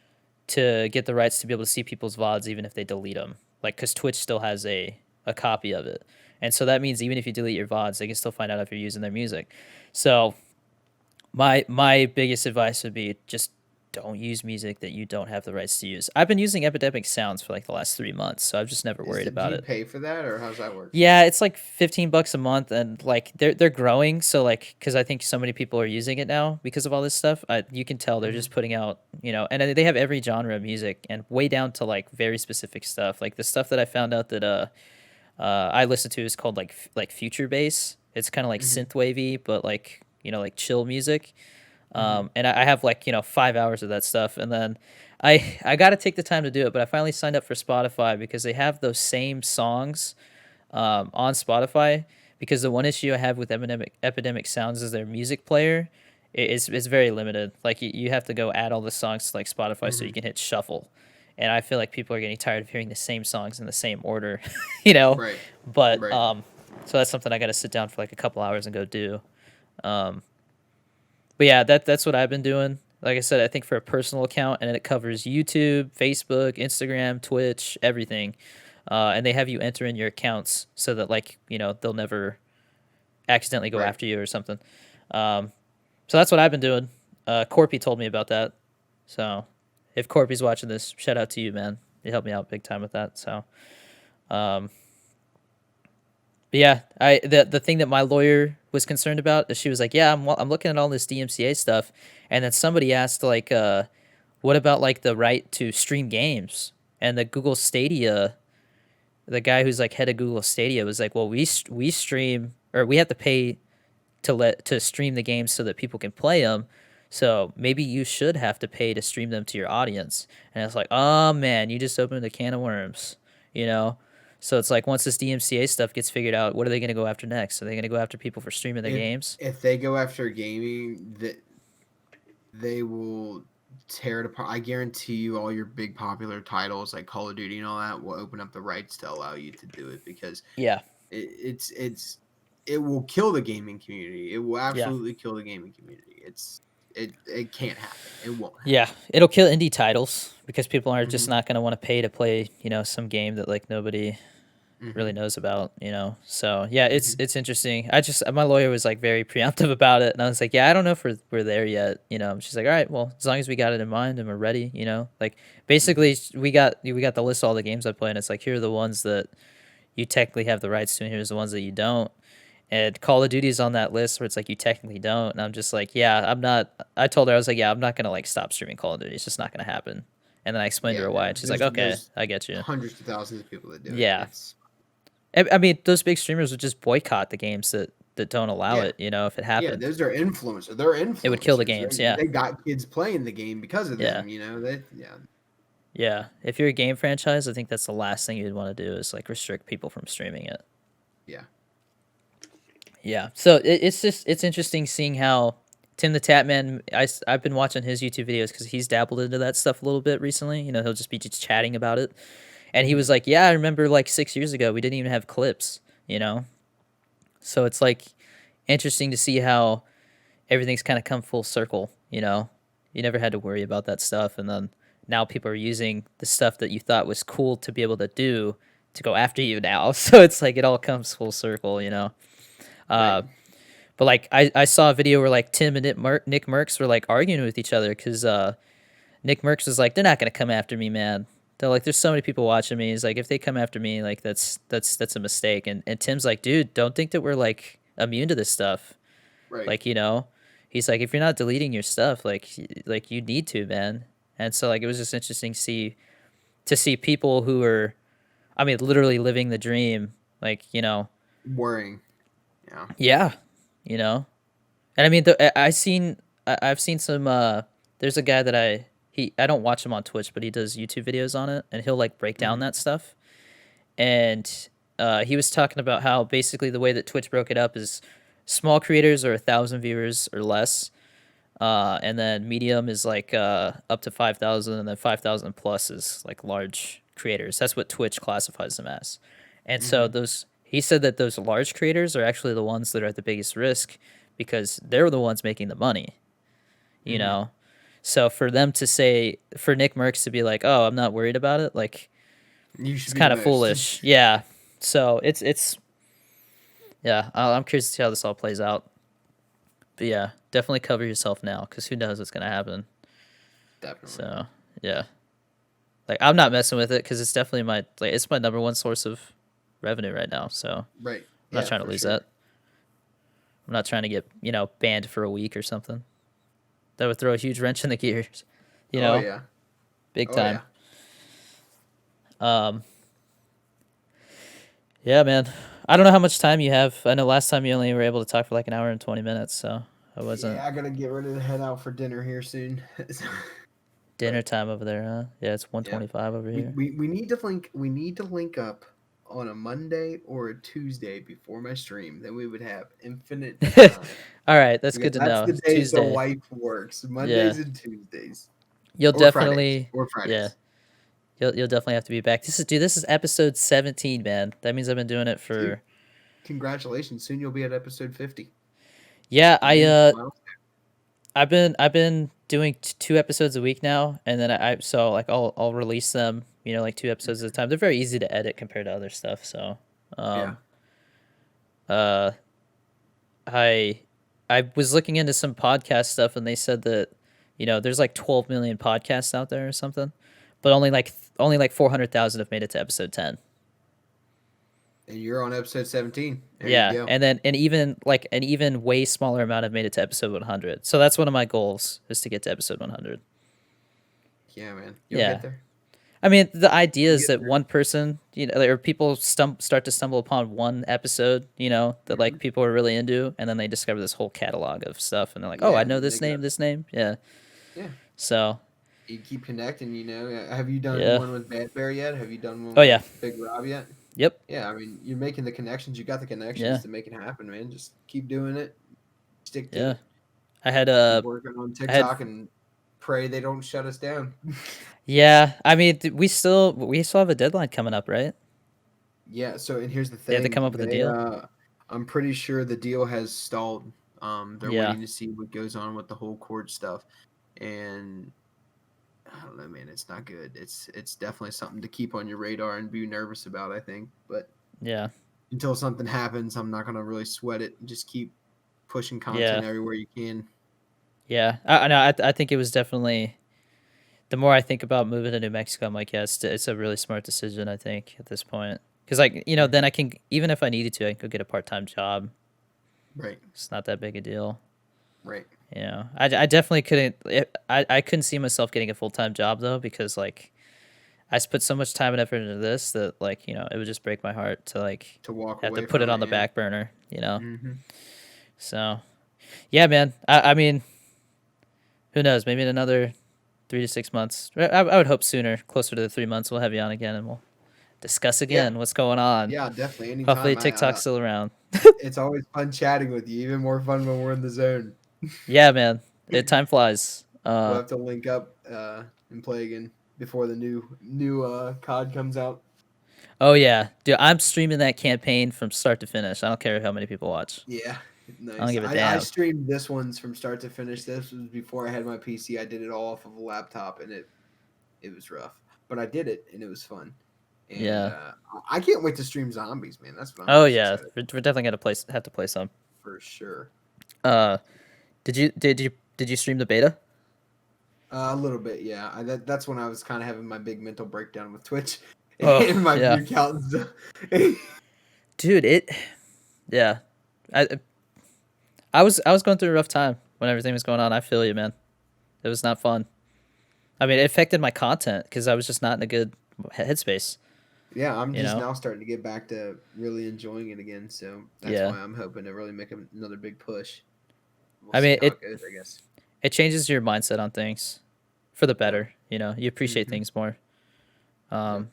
to get the rights to be able to see people's VODs even if they delete them. Like, because Twitch still has a copy of it. And so that means even if you delete your VODs, they can still find out if you're using their music. So my biggest advice would be just don't use music that you don't have the rights to use. I've been using Epidemic Sounds for like the last 3 months, so I've just never is worried it? Do about you it. pay for that or how's that work? Yeah, it's like $15 a month, and like they're growing. So like, because I think so many people are using it now because of all this stuff. You can tell they're Hmm. just putting out, you know, and they have every genre of music and way down to like very specific stuff. Like the stuff that I found out that I listen to is called like future bass. It's kind of like Hmm. synth wavy, but like you know like chill music. Hmm. And I have like you know 5 hours of that stuff, and then I got to take the time to do it. But I finally signed up for Spotify because they have those same songs on Spotify, because the one issue I have with Epidemic Sounds is their music player is very limited. Like you have to go add all the songs to like Spotify so you Hmm. can hit shuffle. And I feel like people are getting tired of hearing the same songs in the same order, you know. Right. But Right. so that's something I got to sit down for like a couple hours and go do. Um, but yeah, that's what I've been doing. Like I said, I think for a personal account, and it covers YouTube, Facebook, Instagram, Twitch, everything. And they have you enter in your accounts so that like you know they'll never accidentally go Right. after you or something. Um, so that's what I've been doing. Corpy told me about that. So if Corpy's watching this, shout out to you, man. You helped me out big time with that. So um, but yeah, the thing that my lawyer was concerned about is she was like, yeah, I'm looking at all this DMCA stuff, and then somebody asked like, what about like the right to stream games? And the Google Stadia, the guy who's like head of Google Stadia was like, well, we stream or we have to pay to stream the games so that people can play them. So maybe you should have to pay to stream them to your audience. And it's like, oh man, you just opened a can of worms, you know? So it's like once this DMCA stuff gets figured out, what are they going to go after next? Are they going to go after people for streaming their if games? if they go after gaming, that they will tear it apart. I guarantee you, all your big popular titles like Call of Duty and all that will open up the rights to allow you to do it because Yeah. it will kill the gaming community. It will Yeah. absolutely kill the gaming community. It can't happen. It won't happen. Yeah. It'll kill indie titles because people are just Mhm. not going to want to pay to play, some game that like nobody really Mhm. knows about, So yeah, it's Mhm. it's interesting. My lawyer was like very preemptive about it, and I was like, yeah, I don't know if we're there yet. She's like, all right, well, as long as we got it in mind and we're ready, like Mhm. basically we got the list of all the games I play, and it's like here are the ones that you technically have the rights to, and here's the ones that you don't. And Call of Duty is on that list where it's like you technically don't, and I'm just like, yeah, I'm not. I told her I was like, yeah, I'm not gonna like stop streaming Call of Duty. It's just not gonna happen. And then I explained to Yeah, her why, no. and she's like, okay, There's I get you. hundreds of thousands of people that do it. Yeah, I mean, those big streamers would just boycott the games that don't allow Yeah. it. If it Yeah, happened, those are influencers. They're it would kill the influencers. games. Yeah, They got kids playing the game because of yeah, them. Yeah. yeah. If you're a game franchise, I think that's the last thing you'd want to do is like restrict people from streaming it. Yeah. Yeah. So it's interesting seeing how Tim the Tatman. I've been watching his YouTube videos because he's dabbled into that stuff a little bit recently. He'll just be just chatting about it, and he Mhm. was like, "Yeah, I remember like 6 years ago we didn't even have clips." So it's like interesting to see how everything's kind of come full circle. You never had to worry about that stuff, and then now people are using the stuff that you thought was cool to be able to do to go after you now. So it's like it all comes full circle. Right. Uh, but like I saw a video where like Tim and Nick Merckx were like arguing with each other because Nick Merckx was like, they're not gonna come after me, man. They're like, there's so many people watching me. He's like, if they come after me, like that's a mistake. And Tim's like, dude, don't think that we're like immune to this stuff. Right. Like, he's like, if you're not deleting your stuff, like you need to, man. And so like it was just interesting to see people who are, I mean, literally living the dream. Like, Worrying. Yeah. yeah, you know. And I mean, I've seen some. There's a guy that I don't watch him on Twitch, but he does YouTube videos on it, and he'll like break down Mhm. that stuff. And he was talking about how basically the way that Twitch broke it up is small creators are 1,000 viewers or less, and then medium is like up to 5,000, and then 5,000 plus is like large creators. That's what Twitch classifies them as. And so Mhm. those he said that those large creators are actually the ones that are at the biggest risk because they're the ones making the money. You Mhm. know, so for Nick Merckx to be like, "Oh, I'm not worried about it," like You it's should be the kind of most. foolish. Yeah. So it's yeah. I'm curious to see how this all plays out. But yeah, definitely cover yourself now because who knows what's gonna happen. Definitely. So yeah, like I'm not messing with it because it's definitely it's my number one source of revenue right now. So I'm Right. not Yeah, trying to for lose sure. that. I'm not trying to get banned for a week or something. That would throw a huge wrench in the gears. You Oh know, yeah. big Oh time. yeah. Um, yeah, man. I don't know how much time you have. I know last time you only were able to talk for like an hour and 20 minutes, so I wasn't Yeah, I gotta get ready to head out for dinner here soon. dinner But time over there, huh? Yeah, it's yeah, 1:25 over here. we need to link. We need to link up on a Monday or a Tuesday before my stream. Then we would have infinite time All right, that's because good to that's know. the days the Tuesday. wife works. Yeah. Mondays and Tuesdays You'll or Fridays definitely or yeah. Fridays. You'll definitely have to be back. This is episode 17, man. That means I've been doing it Dude, for congratulations! Soon you'll be at episode 50. yeah, You made the milestone. I've been doing 2 episodes a week now, and then so like I'll release them, like 2 episodes at a time. They're very easy to edit compared to other stuff, so Yeah. um uh I I was looking into some podcast stuff and they said that there's like 12 million podcasts out there or something, but only like 400,000 have made it to episode 10. And you're on episode 17. There you Yeah, go. and then an even way smaller amount have made it to episode 100. So that's one of my goals is to get to episode 100. Yeah, man. You'll Yeah. get there. I mean, the idea You is get that there. one person, or people start to stumble upon one episode, that like Mhm. people are really into, and then they discover this whole catalog of stuff, and they're like, "Oh, Yeah, I and know then they this go, name, this name." Yeah. yeah. So, You keep connecting, you know. Have you done yeah. one with Bad Bear yet? Have you done one Oh yeah. with Big Rob yet? Yep. Yeah, I mean, you're making the connections. You got the connections Yeah. to make it happen, man. Just keep doing it. Stick to Yeah. it. I had Keep working on I had TikTok and pray they don't shut us down. yeah. I mean, we still have a deadline coming up, right? Yeah, so and here's the They have to come thing. up with a deal. I'm pretty sure the deal has stalled. They're Yeah. waiting to see what goes on with the whole court stuff. And I don't know, man, it's not good. It's definitely something to keep on your radar and be nervous about, I think. But Yeah. until something happens, I'm not gonna really sweat it. Just keep pushing Yeah. content everywhere you can. Yeah. I know. I think it was definitely. The more I think about moving to New Mexico, I'm like, yeah, it's a really smart decision. I think at this point, because like Yeah. then I can, even if I needed to, I could get a part-time job. Right. It's not that big a deal. Right. I definitely couldn't. I couldn't see myself getting a full-time job though, because like put so much time and effort into this that like it would just break my heart to like To walk have to away put it from on it, the yeah. back burner. Mm-hmm. So yeah, man. I mean, who knows? Maybe in another 3 to 6 months. I would hope sooner, closer to the 3 months. We'll have you on again, and we'll discuss Yeah. again what's going on. Yeah, definitely. Hopefully Anytime. TikTok's still around. It's always fun chatting with you. Even more fun when we're in the zone. Yeah, man. Time flies. We'll have to link up and play again before the new COD comes out. Oh yeah, dude. I'm streaming that campaign from start to finish. I don't care how many people watch. Yeah, I don't nice. give a I damn. streamed this one's from start to finish. This was before I had my PC. I did it all off of a laptop, and it was rough, but I did it, and it was fun. And Yeah. I can't wait to stream zombies, man. That's what I'm Oh most yeah. excited We're definitely gonna have to play some. for sure. Uh, did you stream the beta? A little bit, yeah. That's when I was kind of having my big mental breakdown with Twitch Oh and my yeah, view counts. dude. Yeah. I I was going through a rough time when everything was going on. I feel you, man. It was not fun. I mean, it affected my content because I was just not in a good headspace. Yeah, I'm You just know? now starting to get back to really enjoying it again. So that's Yeah. why I'm hoping to really make another big push. We'll I see mean, how it goes, I guess. it changes your mindset on things for the Yeah. better. You appreciate Hmm. things more. Yeah. Um,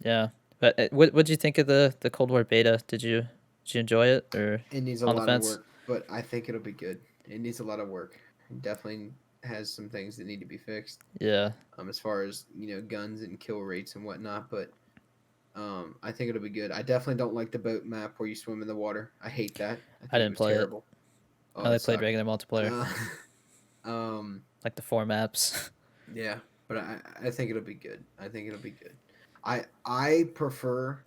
yeah. But what'd you think of the Cold War beta? Did you enjoy it or It needs a on the lot of fence? work, but I think it'll be good. It needs a lot of work. It definitely has some things that need to be fixed. Yeah. As far as guns and kill rates and whatnot, but I think it'll be good. I definitely don't like the boat map where you swim in the water. I hate that. I I think it didn't was play it. terrible. I Oh, it only played sucked. regular multiplayer, Uh, um, like the 4 maps. yeah, but I think it'll be good. I think it'll be good. I prefer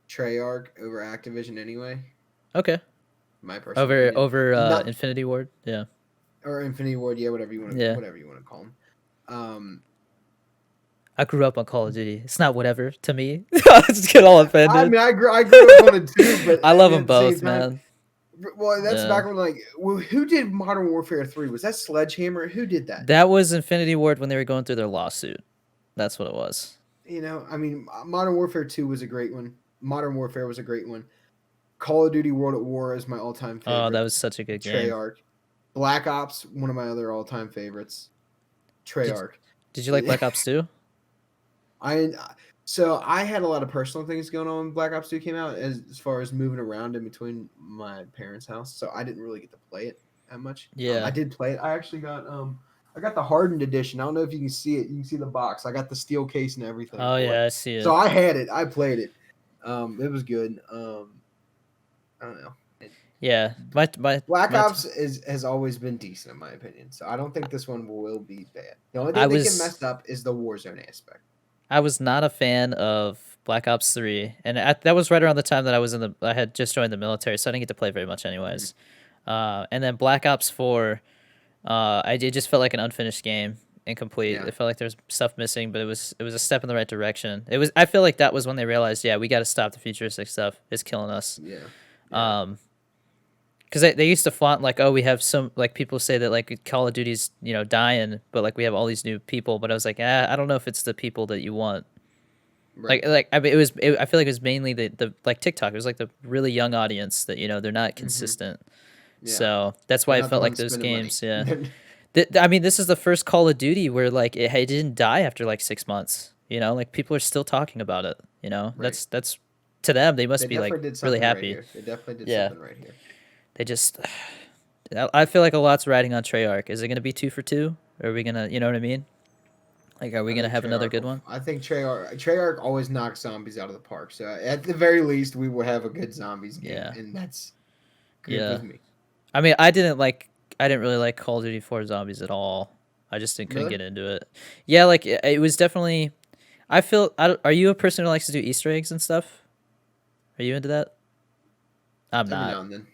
Treyarch over Activision anyway. Okay. My personal Over opinion. over Not Infinity Ward. Yeah. or Infinity Ward, yeah, Yeah. whatever you want to call them. I grew up on Call of Duty. It's not whatever to me. I just get all I offended. mean, I grew up on it too, but I I love mean, them at the same both, time, man. well, that's Yeah. back when well, who did Modern Warfare 3? Was that Sledgehammer? Who did that? That was Infinity Ward when they were going through their lawsuit. That's what it was. I mean, Modern Warfare 2 was a great one. Modern Warfare was a great one. Call of Duty World at War is my all-time Oh, that favorite. was such a good game. Treyarch. Black Ops, one of my other all-time favorites. Did Treyarch. Did you like Black Ops 2? So I had a lot of personal things going on when Black Ops 2 came out as far as moving around in between my parents' house. So I didn't really get to play it that much. Yeah. I did play it. I actually got I got the hardened edition. I don't know if you can see it. You can see the box. I got the steel case and everything. Oh for yeah, it. I see it. So I had it. I played it. It was good. I don't know. Yeah. Black my Ops has always been decent in my opinion. So I don't think this one will be bad. The only I thing they can was mess up is the Warzone aspect. I was not a fan of Black Ops 3, and that was right around the time that I had just joined the military, so I didn't get to play very much anyways. And then Black Ops 4, it just felt like an unfinished game, incomplete. Yeah. It felt like there was stuff missing, but it was a step in the right direction. I feel like that was when they realized, yeah, we got to stop the futuristic stuff. It's killing us. Yeah. Um, because they used to flaunt like, oh, we have some like people say that like Call of Duty's dying, but like we have all these new people. But I was like, I don't know if it's the people that you want. Right. Like I mean, I feel like it was mainly the like TikTok. It was like the really young audience that they're not Hmm. consistent. Yeah. So that's why They're I not the felt like ones those spending money. games, yeah. I mean, this is the first Call of Duty where like it didn't die after like 6 months. Like people are still talking about it. Right. That's to them they They must be like definitely did really something right happy. here. They definitely did Yeah, something right here. they just. I feel like a lot's riding on Treyarch. Is it gonna be 2 for 2? Or are we gonna, you know what I mean? Like, are we I gonna think have another Treyarch. good one? I think Treyarch always knocks zombies out of the park. So at the very least, we will have a good zombies game, Yeah, and that's good yeah. with me. I mean, I didn't really like Call of Duty 4 Zombies at all. I just couldn't Really? get into it. Yeah, like it was definitely. I feel. Are you a person who likes to do Easter eggs and stuff? Are you into that? I'm Every not. now and then.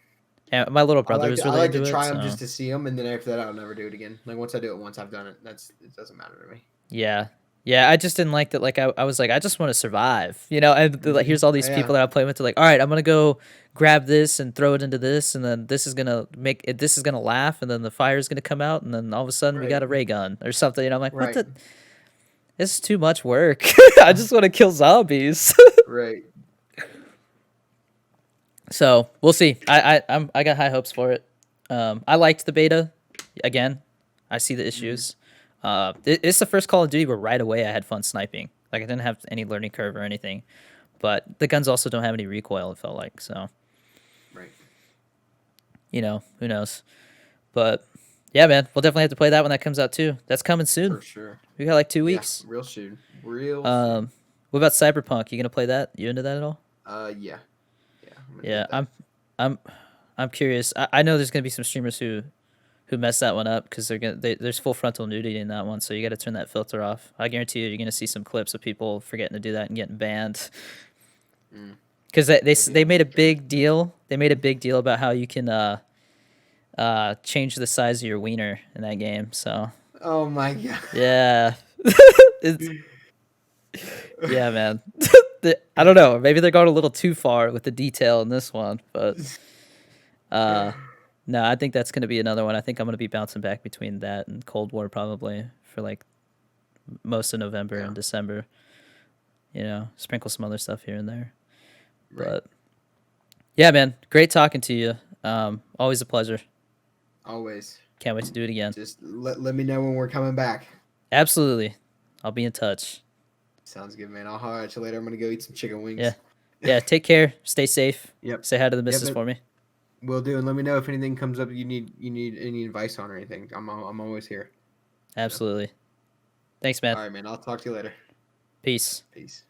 And my little I brother like was to I really like to into it, try them so just to see them, and then after that, I'll never do it again. Like once I do it once, I've done it. It doesn't matter to me. yeah. Yeah, I just didn't like that. Like, I was like, I just want to survive, And like, Hmm. here's all these Yeah. people that I play with. They're like, all right, I'm gonna go grab this and throw it into this, and then this is gonna make it. This is gonna laugh, and then the fire's gonna come out, and then all of a sudden we Right. got a ray gun or something. I'm like, what Right. the? This is too much work. I just want to kill zombies. Right. So we'll see. I got high hopes for it. I liked the beta. Again, I see the Hmm. issues. It's the first Call of Duty where right away I had fun sniping. Like I didn't have any learning curve or anything. But the guns also don't have any recoil. It felt like so. Right. Who knows? But yeah, man, we'll definitely have to play that when that comes out too. That's coming soon. For sure. We got like two Yeah. weeks. Real soon. Real soon. Um, what about Cyberpunk? You gonna play that? You into that at all? Yeah. Yeah. I'm gonna Yeah, get that. I'm I'm curious. I know there's gonna be some streamers who mess that one up because there's full frontal nudity in that one, so you got to turn that filter off. I guarantee you're gonna see some clips of people forgetting to do that and getting banned. Mm. Because Maybe they I'm made a not sure. big deal. They made a big deal about how you can change the size of your wiener in that game. So Oh my god. yeah, it's yeah, man. I don't know. Maybe they're going a little too far with the detail in this one, but uh, no, I think that's gonna be another one. I think I'm gonna be bouncing back between that and Cold War probably for like most of November Yeah. and December. Sprinkle some other stuff here and there. Right. But yeah, man, great talking to you. Always a pleasure. Always. Can't wait to do it again. Just let me know when we're coming back. Absolutely. I'll be in touch. Sounds good, man. I'll holler at you later. I'm gonna go eat some chicken Yeah. wings. Yeah, take care. Stay safe. Yep. Say hi to the Yep. missus for me. Will do. And let me know if anything comes up you need any advice on or anything. I'm always here. Absolutely. Thanks, man. All right, man. I'll talk to you later. Peace. Peace.